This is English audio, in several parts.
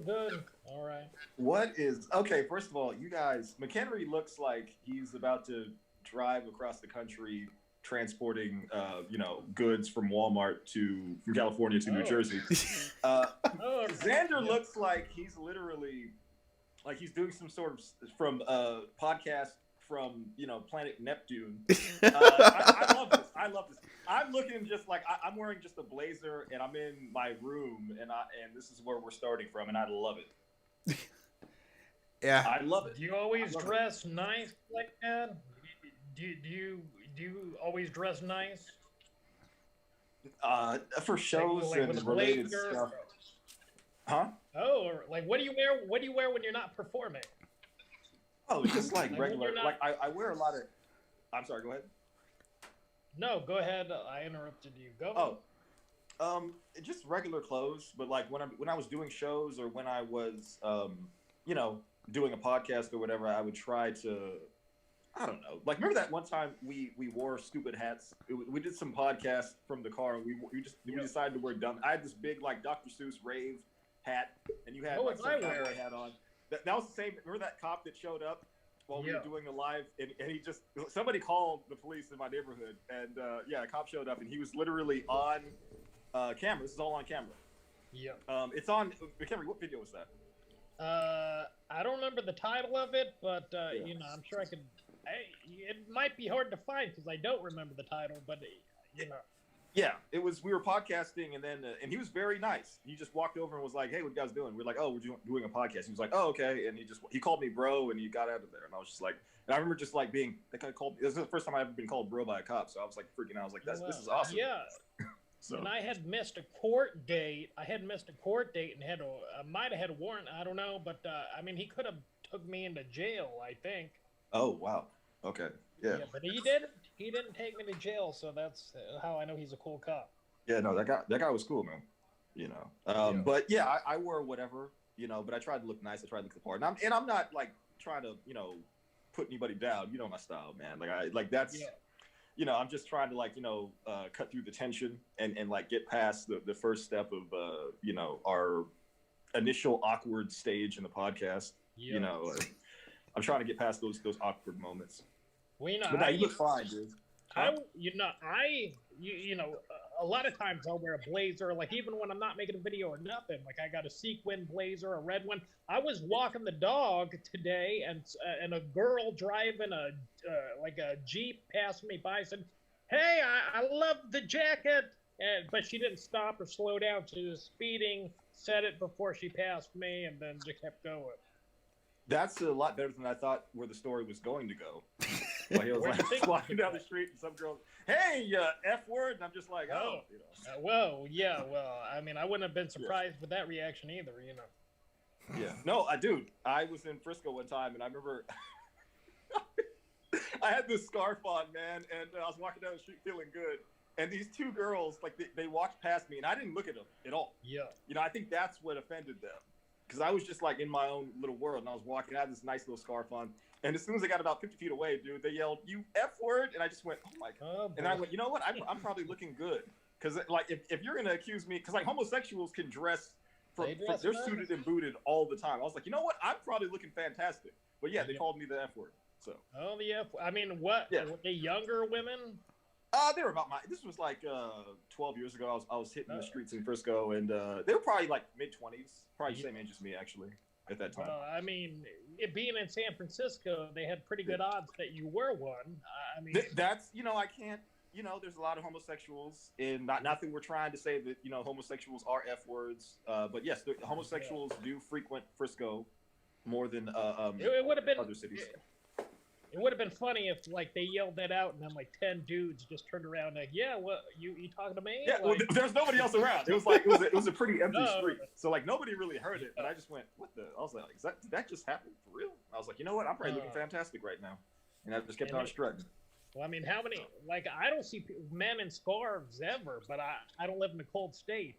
good. All right. What is okay? First of all, you guys, McHenry looks like he's about to drive across the country transporting, goods from Walmart to from California to New Oh. Jersey. Uh, Oh. Xander Yeah. looks like he's literally like he's doing some sort of from podcast from planet Neptune. I love this. I love this. I'm looking just like I'm wearing just a blazer and I'm in my room and this is where we're starting from and I love it. Yeah. I love it. Do you always I love dress nice like that? Do you always dress nice? it. For Like shows like with a and related blazer? stuff, huh? Oh, or like what do you wear? What do you wear when you're not performing? Oh, just like Like when regular. you're not. Like I wear a lot of. I'm sorry. Go ahead. No, go ahead. I interrupted you. Go. Oh, just regular clothes. But like when I was doing shows or when I was you know, doing a podcast or whatever, I would try to. I don't know. Like remember that one time we wore stupid hats. We did some podcasts from the car. And we Yep. decided to wear dumb. I had this big like Dr. Seuss rave hat, and you had What like was some I cowboy wearing? hat on. That was the same. Remember that cop that showed up while we were Yeah. doing a live, and he just somebody called the police in my neighborhood, and yeah, a cop showed up, and he was literally on camera. This is all on camera. Yep. It's on. McHenry, what video was that? I don't remember the title of it, but Yeah. I'm sure I could. It might be hard to find because I don't remember the title, but you know. Yeah, it was. We were podcasting, and then and he was very nice. He just walked over and was like, "Hey, what you guys doing?" We're like, "Oh, we're doing a podcast." He was like, "Oh, okay," and he called me bro, and he got out of there, and I was just like, and I remember just like being that guy called. This is the first time I've ever been called bro by a cop, so I was like freaking out. I was like, this is awesome." Yeah, So and I had missed a court date. I had missed a court date and I might have had a warrant. I don't know, but I mean, he could have took me into jail. I think. oh wow, okay, yeah. But he didn't. He didn't take me to jail, so that's how I know he's a cool cop. Yeah, no, that guy was cool, man. Yeah. But yeah, I wore whatever, but I tried to look nice. I tried to look the part, and I'm not like trying to, put anybody down. You know my style, man. That's, Yeah. I'm just trying to like, cut through the tension and like get past the first step of, our initial awkward stage in the podcast. Yeah. I'm trying to get past those awkward moments. Well, But now you look fine, dude. A lot of times I'll wear a blazer, like even when I'm not making a video or nothing. Like I got a sequin blazer, a red one. I was walking the dog today, and a girl driving a Jeep passed me by, said, "Hey, I love the jacket," but she didn't stop or slow down. She was speeding, said it before she passed me, and then just kept going. That's a lot better than I thought where the story was going to go. Like, he was Where do you think like walking down the street and some girl, "Hey, F word," and I'm just like, oh. Well, I mean, I wouldn't have been surprised with that reaction either, Yeah. No, dude, I was in Frisco one time, and I remember I had this scarf on, man, and I was walking down the street feeling good. And these two girls, like, they walked past me, and I didn't look at them at all. Yeah. I think that's what offended them. Because I was just, like, in my own little world, and I was walking, I had this nice little scarf on. And as soon as I got about 50 feet away, dude, they yelled, "You F word," and I just went, "Oh, my God." Oh, And I went, you know what? I'm probably looking good. Because, like, if you're going to accuse me, because, like, homosexuals can dress they're nice. suited and booted all the time. I was like, you know what? I'm probably looking fantastic. But yeah, they called me the F word. So. Oh, the F. I mean, what? Yeah. Were they younger women? They were about this was like 12 years ago. I was hitting the streets in Frisco, and they were probably like mid-20s, probably the same age as me actually at that time. I mean, it being in San Francisco, they had pretty good odds that you were one. I mean, That's I can't. There's a lot of homosexuals, and not that we're trying to say that homosexuals are F words, but yes, the homosexuals do frequent Frisco more than it would have been other cities. It would have been funny if like they yelled that out and then like 10 dudes just turned around like, "Yeah, what you talking to me?" Yeah, well, Like, there's nobody else around. It was like it was a pretty empty street, so like nobody really heard it. But I just went, "What the?" I was like, did that just happen for real?" I was like, you know what? I'm probably looking fantastic right now, and I just kept on strutting. well, I mean, how many? Like, I don't see men in scarves ever, but I don't live in a cold state,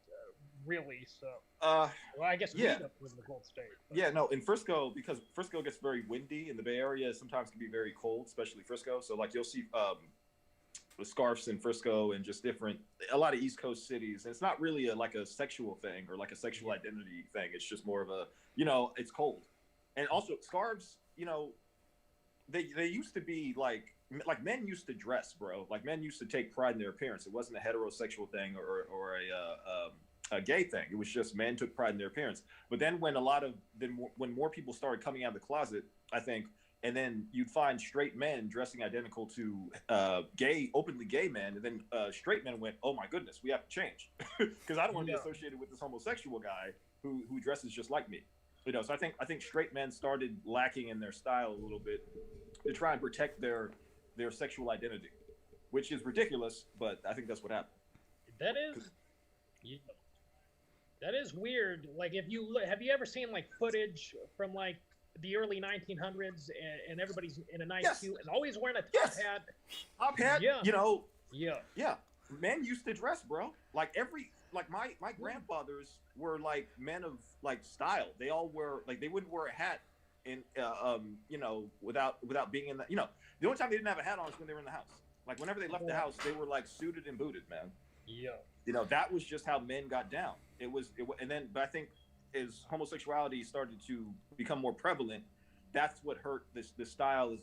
really. So, well, I guess we yeah. don't live in a cold state. But. Yeah, no, in Frisco, because Frisco gets very windy, and the Bay Area sometimes can be very cold, especially Frisco. So like you'll see scarves in Frisco and just a lot of East Coast cities. And it's not really like a sexual thing or like a sexual identity thing. It's just more of a, it's cold. And also scarves, they used to be like men used to dress, bro. Like men used to take pride in their appearance. It wasn't a heterosexual thing or a gay thing. It was just men took pride in their appearance. But then when when more people started coming out of the closet, I think, and then you'd find straight men dressing identical to openly gay men, and then straight men went, "Oh my goodness, we have to change," because I don't want to be associated with this homosexual guy who dresses just like me. So I think straight men started lacking in their style a little bit to try and protect their sexual identity, which is ridiculous, but I think that's what happened. That is, that is weird. Like, have you ever seen like footage from like the early 1900s and everybody's in a nice suit and always wearing a top hat? Top hat. Yeah. Yeah. Men used to dress, bro. Like my grandfathers were like men of like style. They all were like, they wouldn't wear a hat in without being in the the only time they didn't have a hat on is when they were in the house. Like whenever they left the house, they were like suited and booted, man. Yeah. That was just how men got down. But I think as homosexuality started to become more prevalent, that's what hurt the styles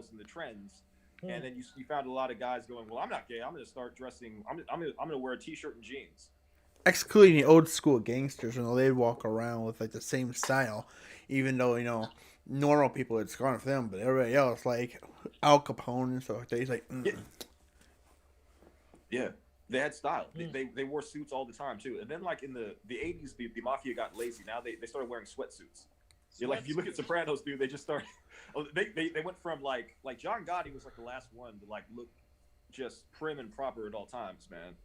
and the trends. And then you found a lot of guys going, well, I'm not gay. I'm going to start dressing. I'm going to wear a t-shirt and jeans. Excluding the old school gangsters, they'd walk around with like the same style, even though normal people it's gone for them, but everybody else like Al Capone and stuff like that. He's like, yeah, they had style. They wore suits all the time too. And then like in the 80s, the mafia got lazy. Now they started wearing sweatsuits. Like if you look at Sopranos, dude, they just started. They went from like John Gotti was like the last one to like look just prim and proper at all times, man.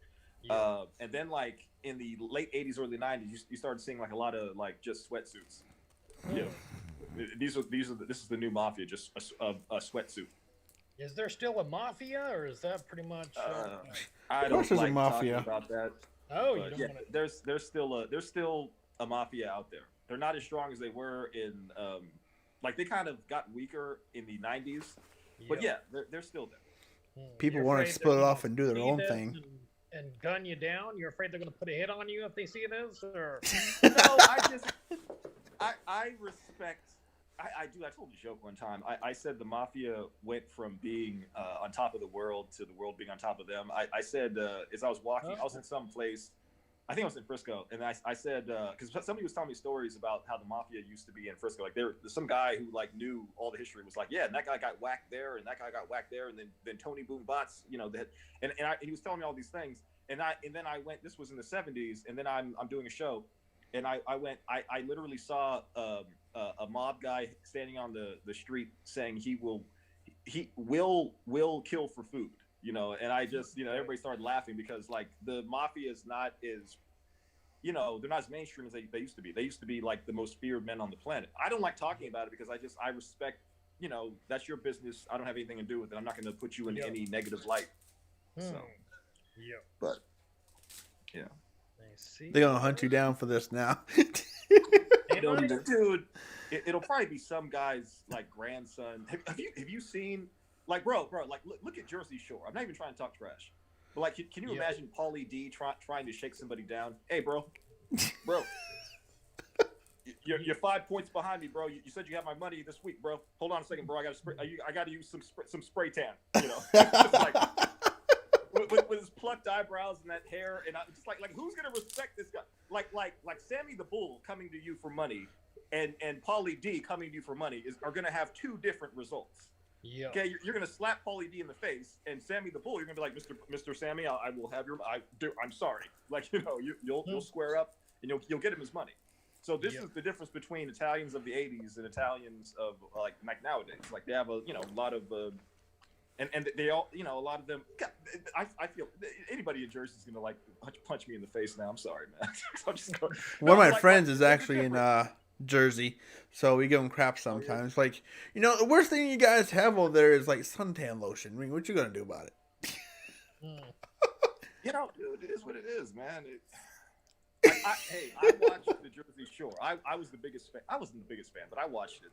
Yeah. And then like in the late 80s, early 90s, you started seeing like a lot of like just sweatsuits. Yeah, this is the new mafia, just a sweatsuit. Is there still a mafia, or is that pretty much? I don't like a mafia talking about that. Oh, you don't want to... There's still a mafia out there. They're not as strong as they were in like they kind of got weaker in the 90s, but yeah, they're still there. People want to split off and do their own thing. And gun you down? You're afraid they're going to put a hit on you if they see this? Or no, I respect. I told a joke one time. I said the mafia went from being on top of the world to the world being on top of them. I said as I was walking, I was in some place. I think I was in Frisco, and I said because somebody was telling me stories about how the mafia used to be in Frisco. Like there's some guy who like knew all the history. Was like, yeah, and that guy got whacked there, and that guy got whacked there, and then Tony Boom Bots, and he was telling me all these things, and then I went. This was in the 70s, and then I'm doing a show, and I literally saw a mob guy standing on the street saying he will kill for food. And I just, everybody started laughing because like the mafia is not as, they're not as mainstream as they used to be. They used to be like the most feared men on the planet. I don't like talking about it because I respect, that's your business. I don't have anything to do with it. I'm not going to put you in any negative light. So, but yeah. I see. They're going to hunt you down for this now. Dude, it'll probably be some guy's like grandson. Have you seen? Like, bro, like, look at Jersey Shore. I'm not even trying to talk trash. But, like, can you imagine Pauly D trying to shake somebody down? Hey, bro. You're 5 points behind me, bro. You said you had my money this week, bro. Hold on a second, bro. I got to use some spray tan, Just like, with his plucked eyebrows and that hair. And just like who's going to respect this guy? Like Sammy the Bull coming to you for money and Pauly D coming to you for money are going to have two different results. Yeah. Okay, you're gonna slap Pauly D in the face, and Sammy the Bull, you're gonna be like, Mr. Sammy, I will have your. I'm sorry. Like you'll square up, and you'll get him his money. So this is the difference between Italians of the '80s and Italians of like nowadays. Like they have a lot of, and they all a lot of them. God, I feel anybody in Jersey is gonna like punch me in the face now. I'm sorry, man. I'm just going, one of my friends is actually in Jersey, so we give them crap sometimes. Like, the worst thing you guys have over there is like suntan lotion. I mean, what you gonna do about it? Dude, it is what it is, man. I watched the Jersey Shore. I was the biggest fan. I wasn't the biggest fan, but I watched it.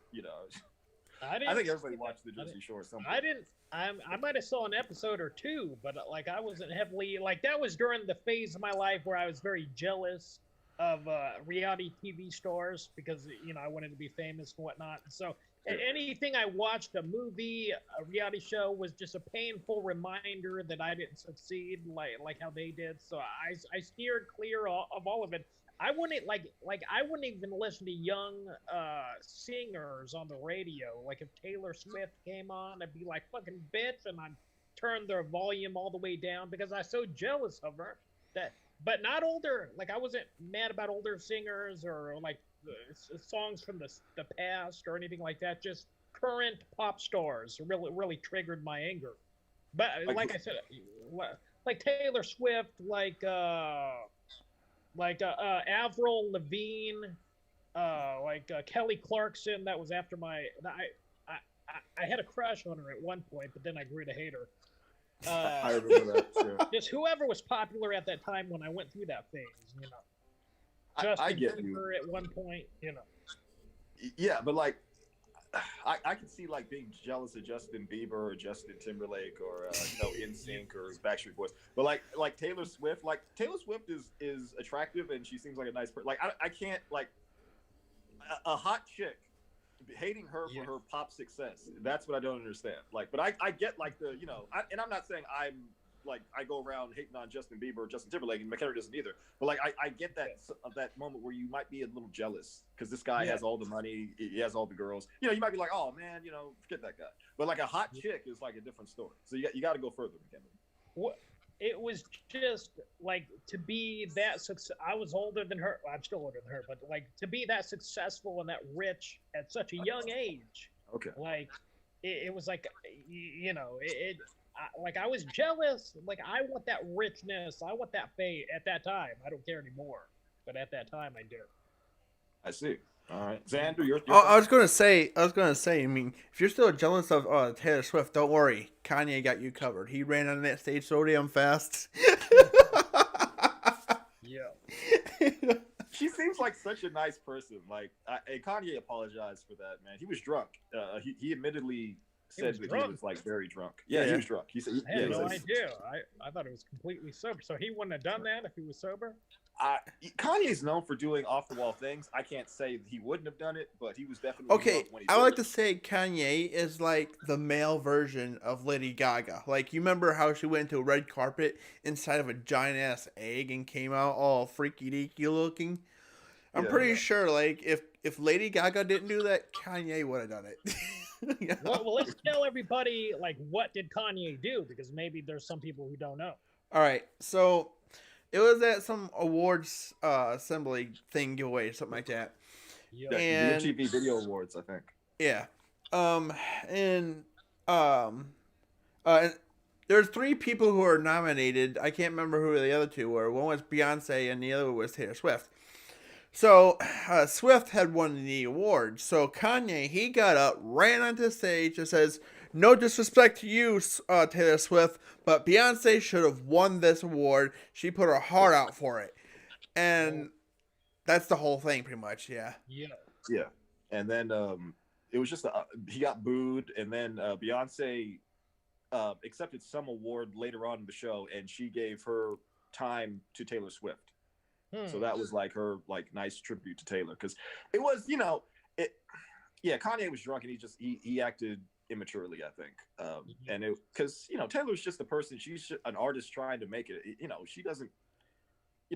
I think everybody watched the Jersey Shore. I didn't. I might have saw an episode or two, but like I wasn't heavily like that was during the phase of my life where I was very jealous of reality TV stars because I wanted to be famous and whatnot. So anything I watched, a movie, a reality show, was just a painful reminder that I didn't succeed like how they did. So I steered clear of all of it. I wouldn't I wouldn't even listen to young singers on the radio. Like if Taylor Swift came on, I'd be like fucking bitch, and I'd turn their volume all the way down because I was so jealous of her. But not older. Like I wasn't mad about older singers or like songs from the past or anything like that. Just current pop stars really triggered my anger. But like I said, like Taylor Swift, like Avril Lavigne, Kelly Clarkson. That was after I had a crush on her at one point, but then I grew to hate her. I remember that. Sure. Just whoever was popular at that time when I went through that phase, Justin I get Bieber at one point, Yeah, but like, I can see like being jealous of Justin Bieber or Justin Timberlake or NSYNC or Backstreet Boys. But like Taylor Swift is attractive and she seems like a nice person. Like I can't like a hot chick hating her for her pop success. That's what I don't understand. Like, but I get like the and I'm not saying I'm like I go around hating on Justin Bieber or Justin Timberlake, and McKenna doesn't either. But like I get that moment where you might be a little jealous because this guy has all the money, he has all the girls. You might be like, oh man, forget that guy. But like a hot chick is like a different story. So you got to go further, McKenna. What? It was just like to be that I was older than her. Well, I'm still older than her, but like to be that successful and that rich at such a young age. Okay. Like it was like like I was jealous. Like I want that richness. I want that fame at that time. I don't care anymore, but at that time I did. I see. All right, Xander, you're. I was gonna say. I mean, if you're still jealous of Taylor Swift, don't worry. Kanye got you covered. He ran on that stage so damn fast. Yeah. She seems like such a nice person. Like, Kanye apologized for that, man. He was drunk. He admittedly said that he was like very drunk. Yeah, he was drunk. He said, I had no idea. I thought it was completely sober. So he wouldn't have done that if he was sober. Kanye's known for doing off the wall things. I can't say he wouldn't have done it, but he was definitely okay. When he I like to say Kanye is like the male version of Lady Gaga. Like you remember how she went into a red carpet inside of a giant ass egg and came out all freaky deaky looking. I'm pretty sure like if Lady Gaga didn't do that, Kanye would have done it. Well, let's tell everybody like what did Kanye do because maybe there's some people who don't know. All right, so. It was at some awards assembly thing giveaway or something like that. Yeah, and the MTV Video Awards, I think. Yeah. And there's 3 people who are nominated. I can't remember who the other 2 were. One was Beyonce and the other was Taylor Swift. So Swift had won the award. So Kanye, he got up, ran onto the stage and says, "No disrespect to you, Taylor Swift, but Beyonce should have won this award. She put her heart out for it." And that's the whole thing, pretty much, yeah. Yeah. And then it was just, he got booed, and then Beyonce accepted some award later on in the show, and she gave her time to Taylor Swift. So that was like her like nice tribute to Taylor, because it was, Kanye was drunk, and he acted immaturely, I think, and it because Taylor's just a person. She's an artist trying to make it. She doesn't.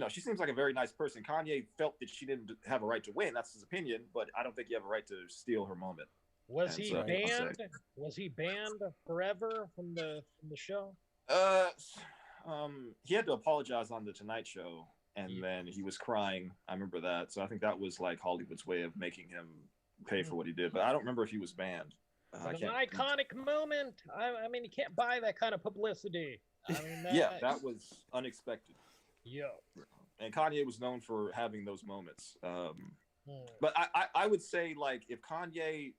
She seems like a very nice person. Kanye felt that she didn't have a right to win. That's his opinion, but I don't think you have a right to steal her moment. Was he banned? Was he banned forever from the show? He had to apologize on the Tonight Show, and then he was crying. I remember that. So I think that was like Hollywood's way of making him pay for what he did. But I don't remember if he was banned. An iconic moment. I mean, you can't buy that kind of publicity. I mean, that was unexpected. Yeah. And Kanye was known for having those moments. But I would say, like, if Kanye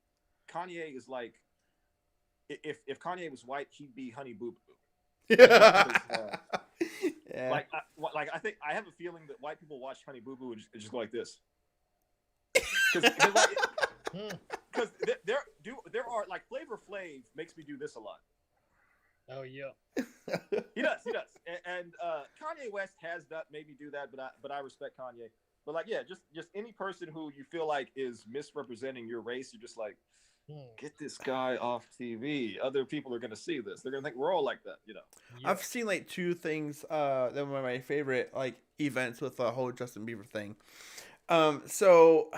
is like, if Kanye was white, he'd be Honey Boo Boo. Yeah. Like I think I have a feeling that white people watch Honey Boo Boo and just go like this. Because there are like Flavor Flav makes me do this a lot. Oh yeah. He does, and Kanye West has made me do that, but I respect Kanye. But like, yeah, just any person who you feel like is misrepresenting your race, you're just like, get this guy off TV. Other people are gonna see this. They're gonna think we're all like that, you know. Yeah. I've seen like two things that were my favorite like events with the whole Justin Bieber thing. So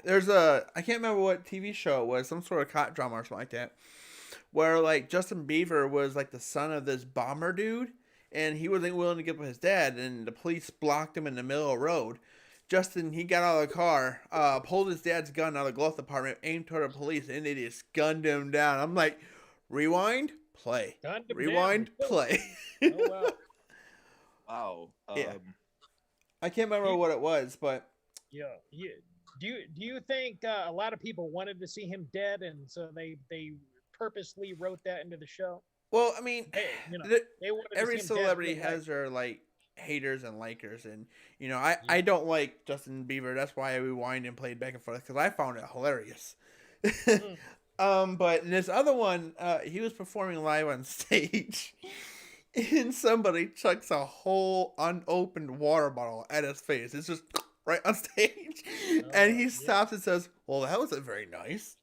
there's I can't remember what TV show it was, some sort of cop drama or something like that, where like Justin Bieber was like the son of this bomber dude, and he wasn't willing to give up his dad, and the police blocked him in the middle of the road. Justin, he got out of the car, pulled his dad's gun out of the glove compartment, aimed toward the police, and they just gunned him down. I'm like, rewind, play. Rewind, play. Oh wow. Wow. Yeah. I can't remember what it was, but yeah. Do you think a lot of people wanted to see him dead, and so they purposely wrote that into the show? well, I mean, They wanted to every see him celebrity dead, has their like haters and likers, and I don't like Justin Bieber. That's why I rewind and played back and forth because I found it hilarious. But in this other one, he was performing live on stage, and somebody chucks a whole unopened water bottle at his face. It's just right on stage, and he stops and says, "Well, that wasn't very nice."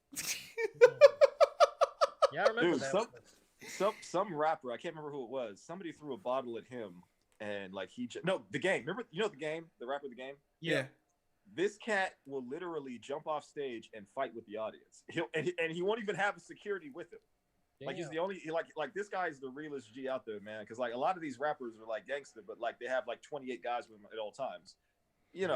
Yeah, I remember that. Some rapper, I can't remember who it was. Somebody threw a bottle at him, and like The Game. Remember, The Game, the rapper, The Game. Yeah. This cat will literally jump off stage and fight with the audience. And he won't even have security with him. Damn. Like he's the only like this guy is the realest G out there, man. Because like a lot of these rappers are like gangster, but like they have like 28 guys with them at all times. You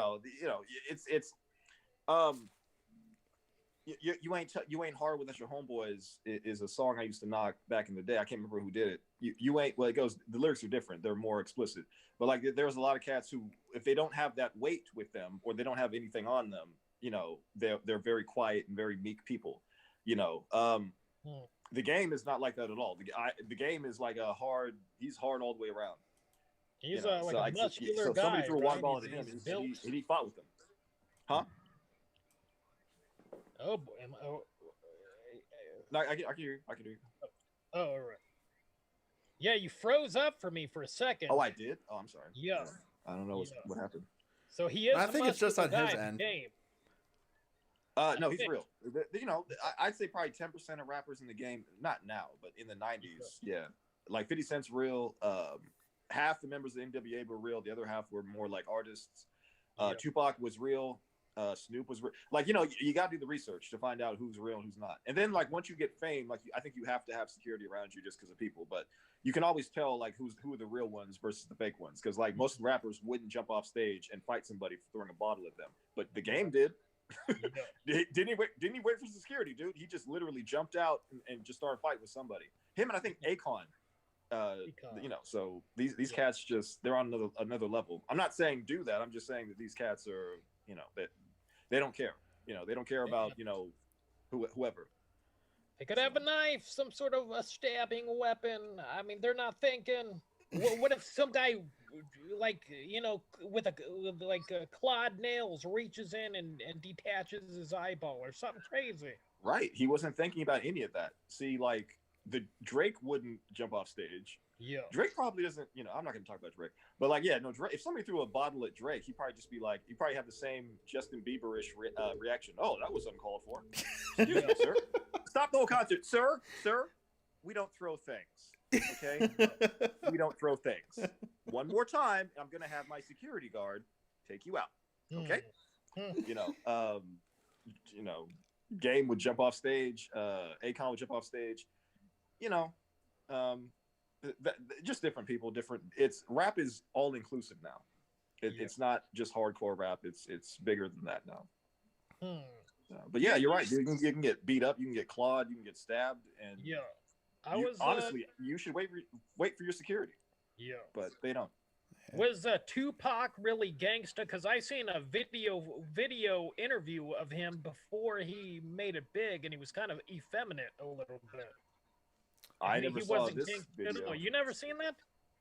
ain't hard with your homeboys is a song I used to knock back in the day. I can't remember who did it. You ain't, well, it goes, the lyrics are different. They're more explicit. But like there's a lot of cats who, if they don't have that weight with them or they don't have anything on them, they're very quiet and very meek people. The Game is not like that at all. The Game is like he's hard all the way around. He's a muscular guy. Somebody threw a water ball at him and he fought with them. Huh? Oh boy. No, I can hear you. Oh, all right. Yeah, you froze up for me for a second. Oh, I did? Oh, I'm sorry. Yeah. I don't know what happened. So he is. I think it's just on his end. No, he's real. I'd say probably 10% of rappers in the game, not now, but in the 90s, yeah. Like 50 Cent's real. Half the members of the NWA were real. The other half were more like artists. Tupac was real. Snoop was real. Like, you got to do the research to find out who's real and who's not. And then, like, once you get fame, like, I think you have to have security around you just because of people. But you can always tell, like, who are the real ones versus the fake ones. Because, like, most rappers wouldn't jump off stage and fight somebody for throwing a bottle at them. But The Game did. Didn't he wait for security, dude? He just literally jumped out and just started fighting with somebody. Him and I think Akon. So these cats they're on another level. I'm not saying do that. I'm just saying that these cats are, that they don't care. They don't care about, whoever. They could have a knife, some sort of a stabbing weapon. I mean, they're not thinking. What if some guy, like, with clawed nails, reaches in and detaches his eyeball or something crazy? Right. He wasn't thinking about any of that. See, like, the Drake wouldn't jump off stage. Yeah. Drake probably doesn't, I'm not going to talk about Drake. But, like, yeah, no, Drake, if somebody threw a bottle at Drake, he'd probably just be like, he'd probably have the same Justin Bieber-ish reaction. Oh, that was uncalled for. Excuse me, sir. Stop the whole concert. Sir, we don't throw things. Okay? We don't throw things. One more time, I'm going to have my security guard take you out. Okay? Game would jump off stage. Akon would jump off stage. Just different people, rap is all inclusive now. It's not just hardcore rap. It's bigger than that now. But yeah, you're right. You can get beat up, you can get clawed, you can get stabbed, and honestly, you should wait for your security. Yeah, but they don't. Was Tupac really gangsta? Because I seen a video interview of him before he made it big, and he was kind of effeminate a little bit. I never saw this video. You never seen that?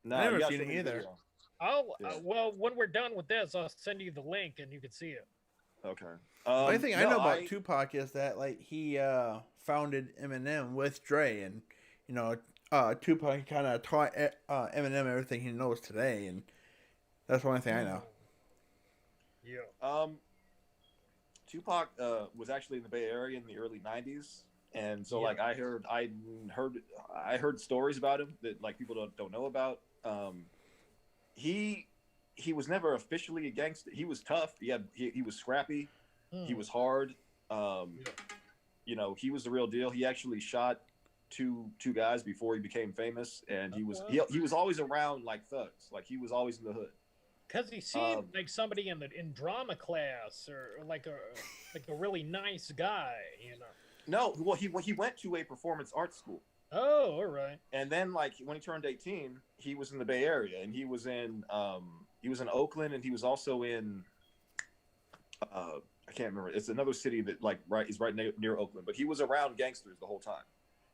No, I never seen it either. Well, when we're done with this, I'll send you the link and you can see it. Okay. The only thing I No, know about Tupac is that like he founded Eminem with Dre, and you know, Tupac kind of taught Eminem everything he knows today, and that's the only thing I know. Yeah. Tupac was actually in the Bay Area in the early '90s, and so Yeah. like I heard stories about him that like people don't know about. He was never officially a gangster. He was tough. He was scrappy. He was hard. Yeah. You know, he was the real deal. He actually shot two guys before he became famous, and he was always around like thugs. Like he was always in the hood. Because he seemed like somebody in drama class or like a really nice guy, you know. No, well he went to a performance arts school. Oh, all right. And then like when he turned 18, he was in the Bay Area, and he was in Oakland, and he was also in I can't remember. It's another city that like is right near Oakland, but he was around gangsters the whole time.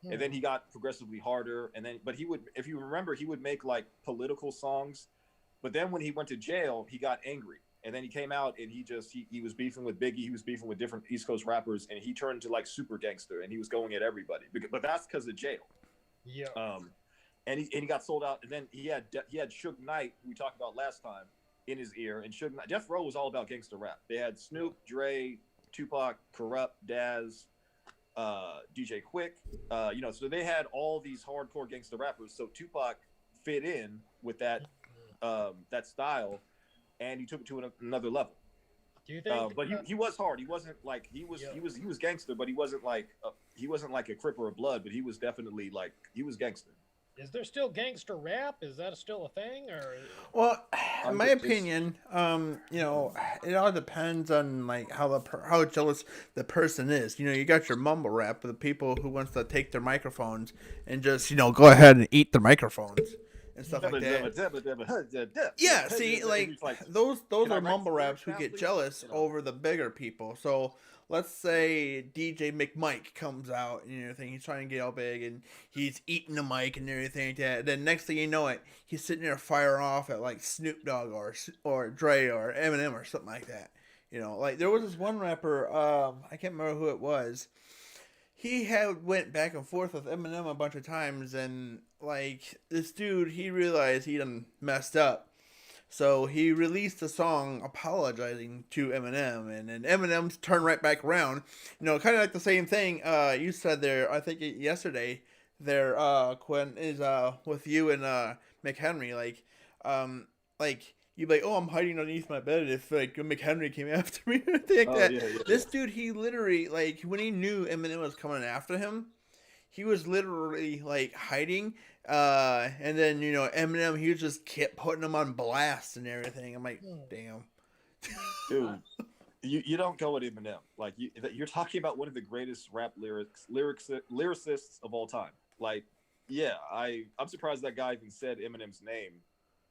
And then he got progressively harder, and then but he would, if you remember, he would make like political songs. But then when he went to jail, he got angry. And then he came out and he was beefing with Biggie. He was beefing with different East Coast rappers, and he turned into like super gangster, and he was going at everybody. But that's because of jail. Yeah. And he got sold out. And then he had Suge Knight, who we talked about last time, in his ear. And Suge Knight, Death Row was all about gangster rap. They had Snoop, Dre, Tupac, Corrupt, Daz, DJ Quick. You know, so they had all these hardcore gangster rappers. So Tupac fit in with that style, and he took it to another level. Do you think? But he was hard. He wasn't like he was gangster, but he wasn't like a Crip or a Blood, but he was definitely like he was gangster. Is there still gangster rap? Is that still a thing, or? Well, in my opinion, you know, it all depends on like how jealous the person is. You know, you got your mumble rap with the people who wants to take their microphones and just go ahead and eat the microphones and stuff like that. Yeah, see, like those are mumble raps who get jealous over the bigger people. So let's say DJ McMike comes out and everything, he's trying to get all big and he's eating the mic and everything like that. Then next thing you know it, he's sitting there firing off at like Snoop Dogg or Dre or Eminem or something like that. You know, like there was this one rapper, I can't remember who it was. He went back and forth with Eminem a bunch of times, and like this dude, he realized he done messed up, so he released a song apologizing to Eminem, and then Eminem turned right back around. You know, kind of like the same thing you said there. I think yesterday there, Quinn, is with you and McHenry, like. You'd be like, oh, I'm hiding underneath my bed if, like, McHenry came after me or anything like that. Yeah. This dude, he literally, like, when he knew Eminem was coming after him, he was literally, like, hiding. And then, you know, Eminem, he just kept putting him on blast and everything. I'm like, damn. Dude, you don't go with Eminem. Like, you're talking about one of the greatest rap lyricists of all time. Like, yeah, I'm surprised that guy even said Eminem's name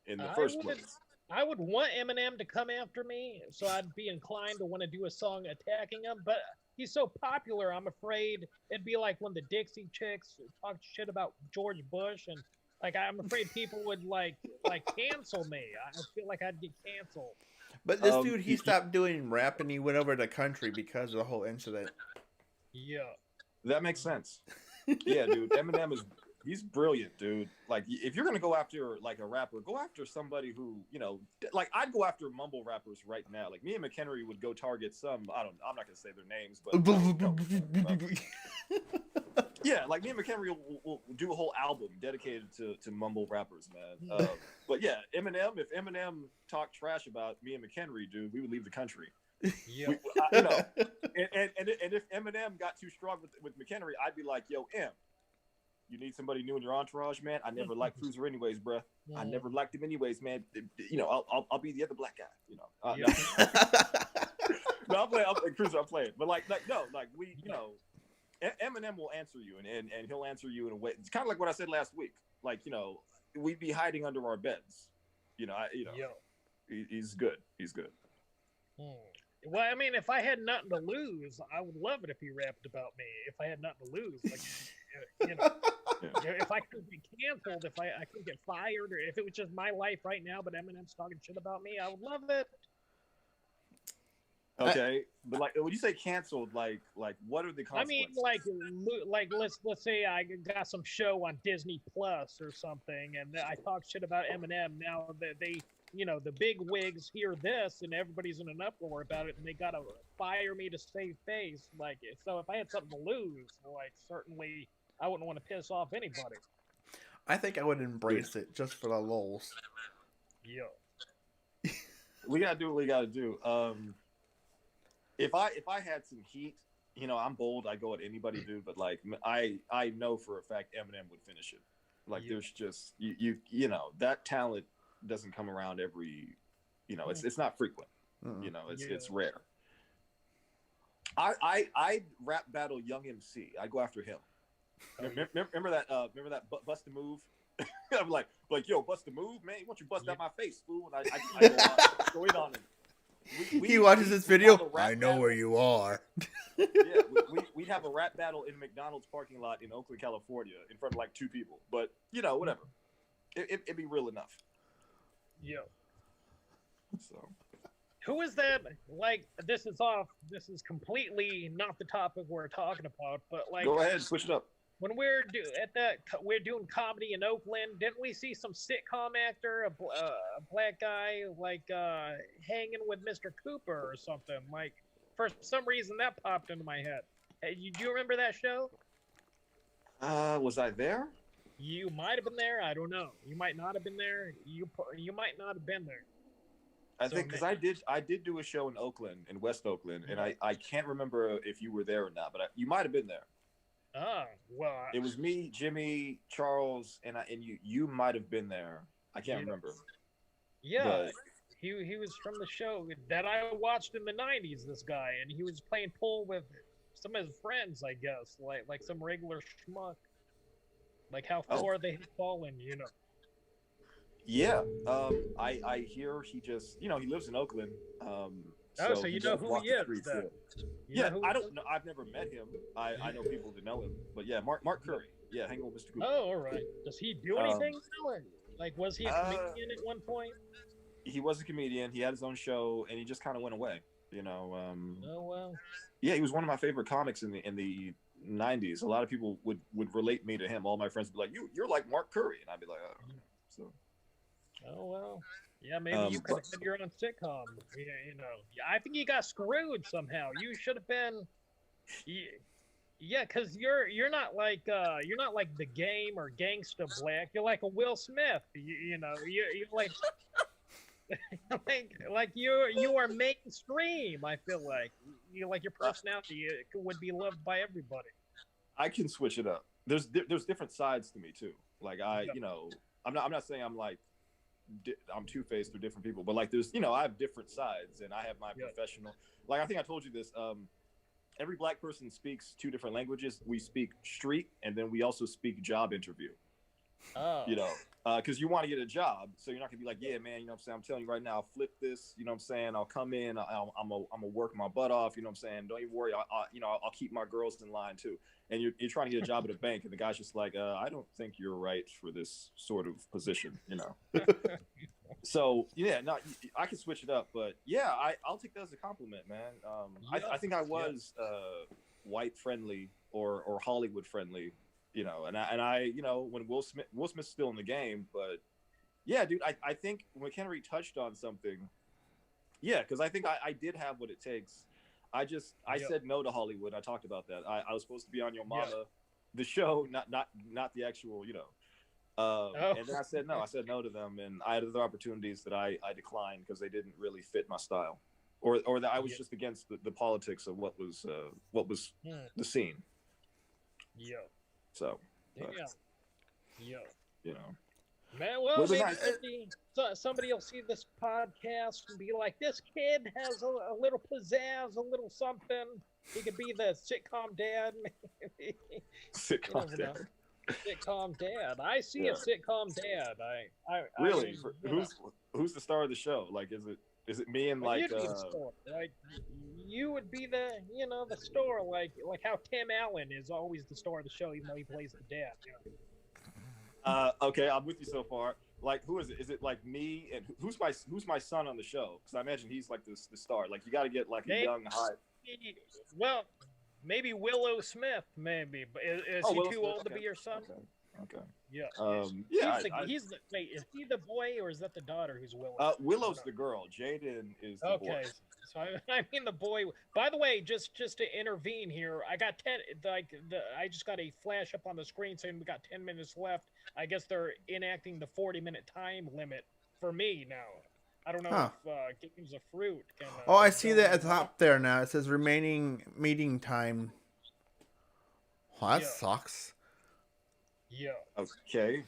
in the first place. I would want Eminem to come after me, so I'd be inclined to want to do a song attacking him. But he's so popular, I'm afraid it'd be like when the Dixie Chicks talked shit about George Bush, and like I'm afraid people would like cancel me. I feel like I'd get canceled. But this dude, he stopped doing rap and he went over to country because of the whole incident. Yeah, that makes sense. Yeah, dude, Eminem he's brilliant, dude. Like, if you're gonna go after like a rapper, go after somebody who, you know, like I'd go after mumble rappers right now. Like me and McHenry would go target some. I'm not gonna say their names, but yeah, like me and McHenry will do a whole album dedicated to mumble rappers, man. But yeah, Eminem. If Eminem talked trash about me and McHenry, dude, we would leave the country. Yeah, you know, and if Eminem got too strong with McHenry, I'd be like, yo, M. You need somebody new in your entourage, man. I never liked Cruiser anyways, bruh. I never liked him anyways, man. You know, I'll be the other black guy. You know, no, I'm playing Cruiser. I'm playing, but no, we, you know, Eminem will answer you, and he'll answer you in a way. It's kind of like what I said last week. Like, you know, we'd be hiding under our beds. You know, he's good. He's good. Well, I mean, if I had nothing to lose, I would love it if he rapped about me. If I had nothing to lose, like, you know, if I could be canceled, if I could get fired, or if it was just my life right now, but Eminem's talking shit about me, I would love it. Okay, but like when you say canceled, like what are the I mean, consequences? like let's say I got some show on Disney Plus or something, and I talk shit about Eminem. Now that they, the big wigs hear this, and everybody's in an uproar about it, and they gotta fire me to save face. Like, so if I had something to lose, like certainly I wouldn't want to piss off anybody. I think I would embrace it just for the lulz. Yeah. We gotta do what we gotta do. If I had some heat, I'm bold. I go at anybody, dude. But like, I know for a fact Eminem would finish it. Like, there's just that talent doesn't come around every, it's not frequent. It's rare. I rap battle Young MC. I go after him. Remember that bust a move? I'm like, yo, bust a move, man. Why don't you bust out my face, fool? And I go in on him. He watches this video. I know where you are. Yeah, we'd have a rap battle in a McDonald's parking lot in Oakland, California, in front of like 2 people. But whatever. It'd be real enough. Yeah. So. Who is that? Like, this is completely not the topic we're talking about. But like, go ahead, switch it up. When we're doing comedy in Oakland, didn't we see some sitcom actor, a black guy, like hanging with Mr. Cooper or something? Like, for some reason that popped into my head. Hey, do you remember that show? Was I there? You might have been there. I don't know. You might not have been there. You might not have been there. I think because I did do a show in Oakland, in West Oakland, and I can't remember if you were there or not, but you might have been there. Oh, well. It was me, Jimmy, Charles, and you might have been there. I can't remember. Yeah, but he was from the show that I watched in the 90s, this guy, and he was playing pool with some of his friends, I guess, like some regular schmuck. Like how far they had fallen, Yeah, I hear he just, he lives in Oakland. So you know who he is. Yeah, I don't know. I've never met him. I know people that know him, but yeah, Mark Curry. Yeah, hanging with Mr. Cooper. Oh, all right. Does he do anything? Like, was he a comedian at one point? He was a comedian. He had his own show, and he just kind of went away. Oh well. Yeah, he was one of my favorite comics in the 90s. A lot of people would relate me to him. All my friends would be like, "You're like Mark Curry," and I'd be like, "Oh." So. Oh well. Yeah, maybe you could have had your own sitcom. I think you got screwed somehow. You should have been. Yeah, because you're not like The Game or Gangsta Black. You're like a Will Smith. You're like you are mainstream. I feel like your personality would be loved by everybody. I can switch it up. There's different sides to me too. Like I'm not saying I'm like. I'm two-faced through different people, but like there's I have different sides, and I have my professional. Like I think I told you this. Every black person speaks 2 different languages. We speak street, and then we also speak job interview. Oh. Because you want to get a job, so you're not gonna be like, yeah, man, what I'm saying. I'm telling you right now, I'll flip this. I'm saying. I'll come in. I'm gonna work my butt off. What I'm saying. Don't even worry. I'll keep my girls in line too. And you're trying to get a job at a bank, and the guy's just like, I don't think you're right for this sort of position. So I can switch it up, but yeah, I'll take that as a compliment, man. I think I was white friendly or Hollywood friendly. And I when Will Smith's still in the game, but yeah, dude, I think when Henry touched on something, because I think I did have what it takes. I said no to Hollywood. I talked about that. I was supposed to be on Your Mama, the show, not the actual, and then I said no. I said no to them, and I had other opportunities that I declined because they didn't really fit my style, or that I was just against the politics of what was the scene. Yeah. So. Yeah. Man, well, maybe somebody will see this podcast and be like, "This kid has a little pizzazz, a little something. He could be the sitcom dad." Maybe. Sitcom dad. Sitcom dad. I see a sitcom dad. Really? Who's the star of the show? Like, is it me and like? You would be the the star, like how Tim Allen is always the star of the show, even though he plays the dad. Okay, I'm with you so far. Like, who is it? Is it like me and who's my son on the show? Because I imagine he's like the star. Like, you got to get like a young hot. Well, maybe Willow Smith, maybe, but is he Willow too Smith, old to be your son? Okay. Yeah. Yeah. Wait, is he the boy or is that the daughter who's Willow? Willow's the girl. Jaden is the boy. Okay. So I mean the boy. By the way, just to intervene here, I got 10. I just got a flash up on the screen saying we got 10 minutes left. I guess they're enacting the 40-minute time limit for me now. I don't know if Games of Fruit can. Oh, I see that at the top there now. It says remaining meeting time. Well, that sucks. Yeah. Okay.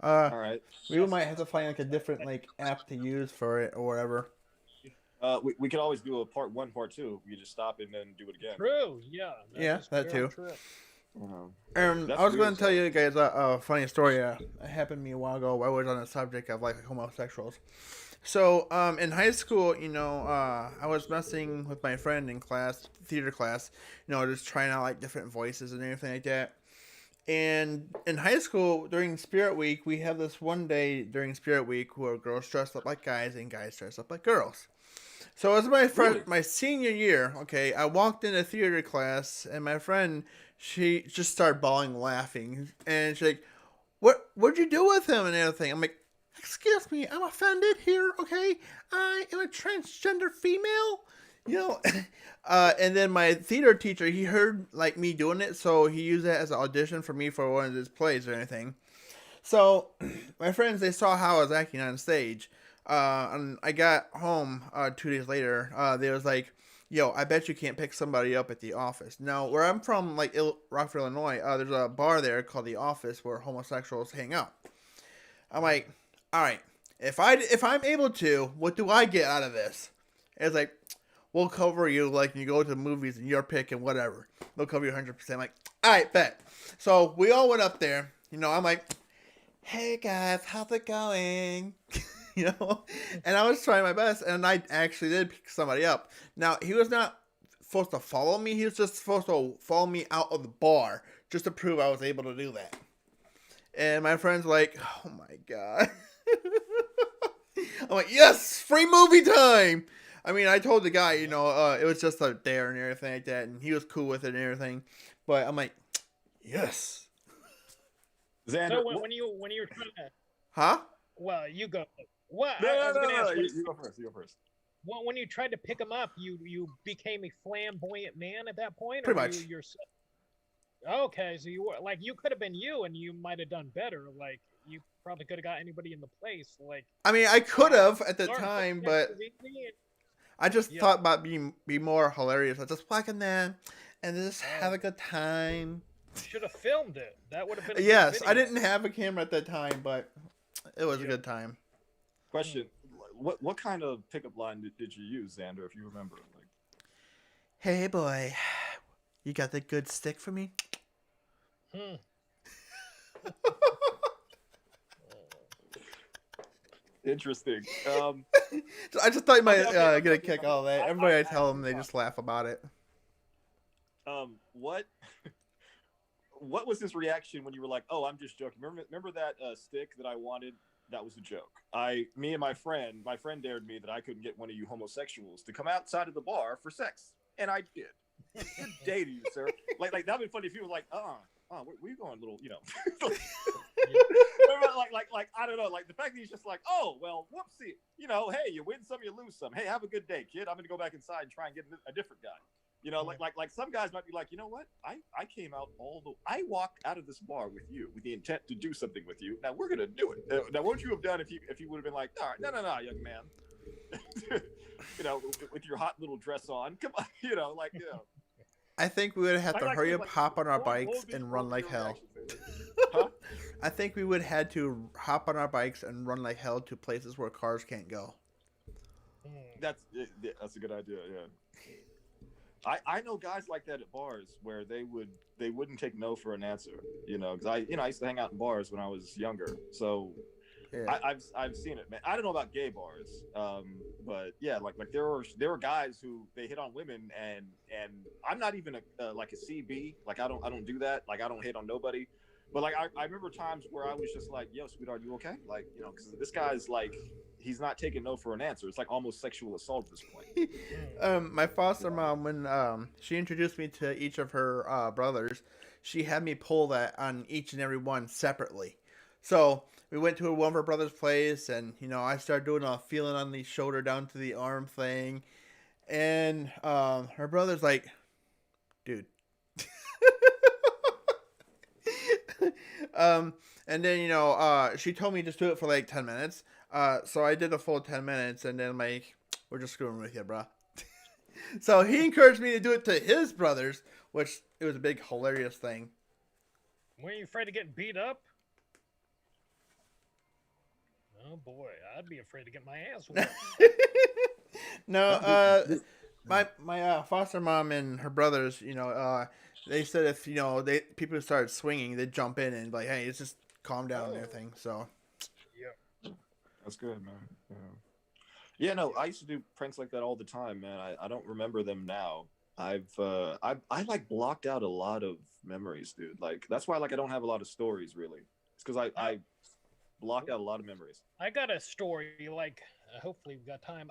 All right. We might have to find like a different like app to use for it or whatever. We could always do a part 1, part 2. You just stop and then do it again. True. Yeah. That too. True. I was going to tell you guys a funny story. It happened to me a while ago. I was on the subject of like homosexuals. So in high school, I was messing with my friend in class, theater class. Just trying out like different voices and everything like that. And in high school, during Spirit Week, we have this one day during Spirit Week where girls dress up like guys and guys dress up like girls. So it was my senior year. Okay, I walked into theater class, and my friend, she just started bawling, laughing, and she's like, "What'd you do with him and everything?" I'm like, "Excuse me, I'm offended here. Okay, I am a transgender female." And then my theater teacher, he heard like me doing it, so he used that as an audition for me for one of his plays or anything. So my friends, they saw how I was acting on stage. And I got home 2 days later. They was like, "Yo, I bet you can't pick somebody up at the office." Now, where I'm from, like Rockford, Illinois, there's a bar there called the Office where homosexuals hang out. I'm like, all right, if I'm able to, what do I get out of this? And it's like, we'll cover you like you go to the movies and your pick and whatever. They'll cover you 100%. I'm like, all right, bet. So we all went up there. I'm like, "Hey guys, how's it going?" And I was trying my best, and I actually did pick somebody up. Now, he was not supposed to follow me. He was just supposed to follow me out of the bar just to prove I was able to do that. And my friend's like, "Oh my God." I'm like, "Yes, free movie time." I mean, I told the guy, it was just a dare and everything like that, and he was cool with it and everything. But I'm like, yes. Xander, so when you were trying to... Huh? Well, you go. What? No. You go first. Well, when you tried to pick him up, you became a flamboyant man at that point? Pretty much. Okay, so you were, like, you could have been you, and you might have done better. Like, you probably could have got anybody in the place. Like, I mean, I could have at the time, but I just thought about being more hilarious. I just walk in there and just have a good time. You should have filmed it. That would have been a yes, good I video. didn't have a camera at that time, but it was a good time. Question: What kind of pickup line did you use, Xander, if you remember? Like, "Hey boy, you got that good stick for me?" Interesting. I just thought you might get a kick out of that. Everybody I tell them, they just laugh about it. What was his reaction when you were like, "Oh, I'm just joking"? Remember that stick that I wanted? That was a joke. Me and my friend dared me that I couldn't get one of you homosexuals to come outside of the bar for sex, and I did. Good day to you, sir. Like that'd be funny if you were like, where you going, little, like I don't know, like the fact that he's just like, "Oh, well, whoopsie, hey, you win some, you lose some. Hey, have a good day, kid. I'm gonna go back inside and try and get a different guy." Like some guys might be like, "You know what? I came out I walked out of this bar with you with the intent to do something with you. Now we're gonna do it. Now what would you have done if you would have been like, all right, no, young man, with your hot little dress on, come on, I think we would have to hurry up, hop on our bikes, and run like hell. Huh? I think we would have had to hop on our bikes and run like hell to places where cars can't go. That's a good idea. Yeah. I know guys like that at bars where they wouldn't take no for an answer, because I used to hang out in bars when I was younger, so yeah. I've seen it, man. I don't know about gay bars, but yeah, like there were guys who they hit on women, and I'm not even like a CB, like I don't do that, like I don't hit on nobody, But like I remember times where I was just like, "Yo, sweetheart, you okay?" Like, you know, because this guy's like, he's not taking no for an answer. It's like almost sexual assault at this point. My foster mom, when she introduced me to each of her brothers, she had me pull that on each and every one separately. So we went to one of her brother's place, and I started doing a feeling on the shoulder down to the arm thing, and her brother's like, "Dude." And then she told me just do it for like 10 minutes. So I did a full 10 minutes, and then like, we're just screwing with you, bro. So he encouraged me to do it to his brothers, which it was a big hilarious thing. Weren't you afraid of getting beat up? Oh boy, I'd be afraid to get my ass whooped. No, my foster mom and her brothers, they said if people started swinging, they'd jump in and be like, hey, it's just calm down and everything. So Yeah. That's good, man. Yeah, no, I used to do pranks like that all the time, man. I don't remember them now. I like blocked out a lot of memories, dude. Like that's why like I don't have a lot of stories really. It's because I blocked out a lot of memories. I got a story. Like, hopefully we've got time.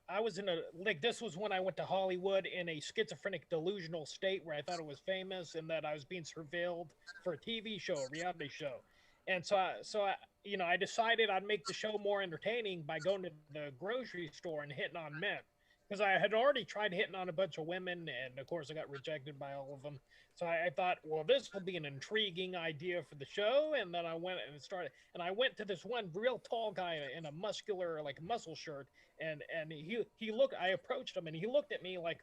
I was in a like this was when I went to Hollywood in a schizophrenic, delusional state where I thought it was famous and that I was being surveilled for a TV show, a reality show, and I decided I'd make the show more entertaining by going to the grocery store and hitting on men. Because I had already tried hitting on a bunch of women, and of course I got rejected by all of them. So I thought, well, this will be an intriguing idea for the show. And then I went and started, and I went to this one real tall guy in a muscular, like muscle shirt, and he looked. I approached him, and he looked at me like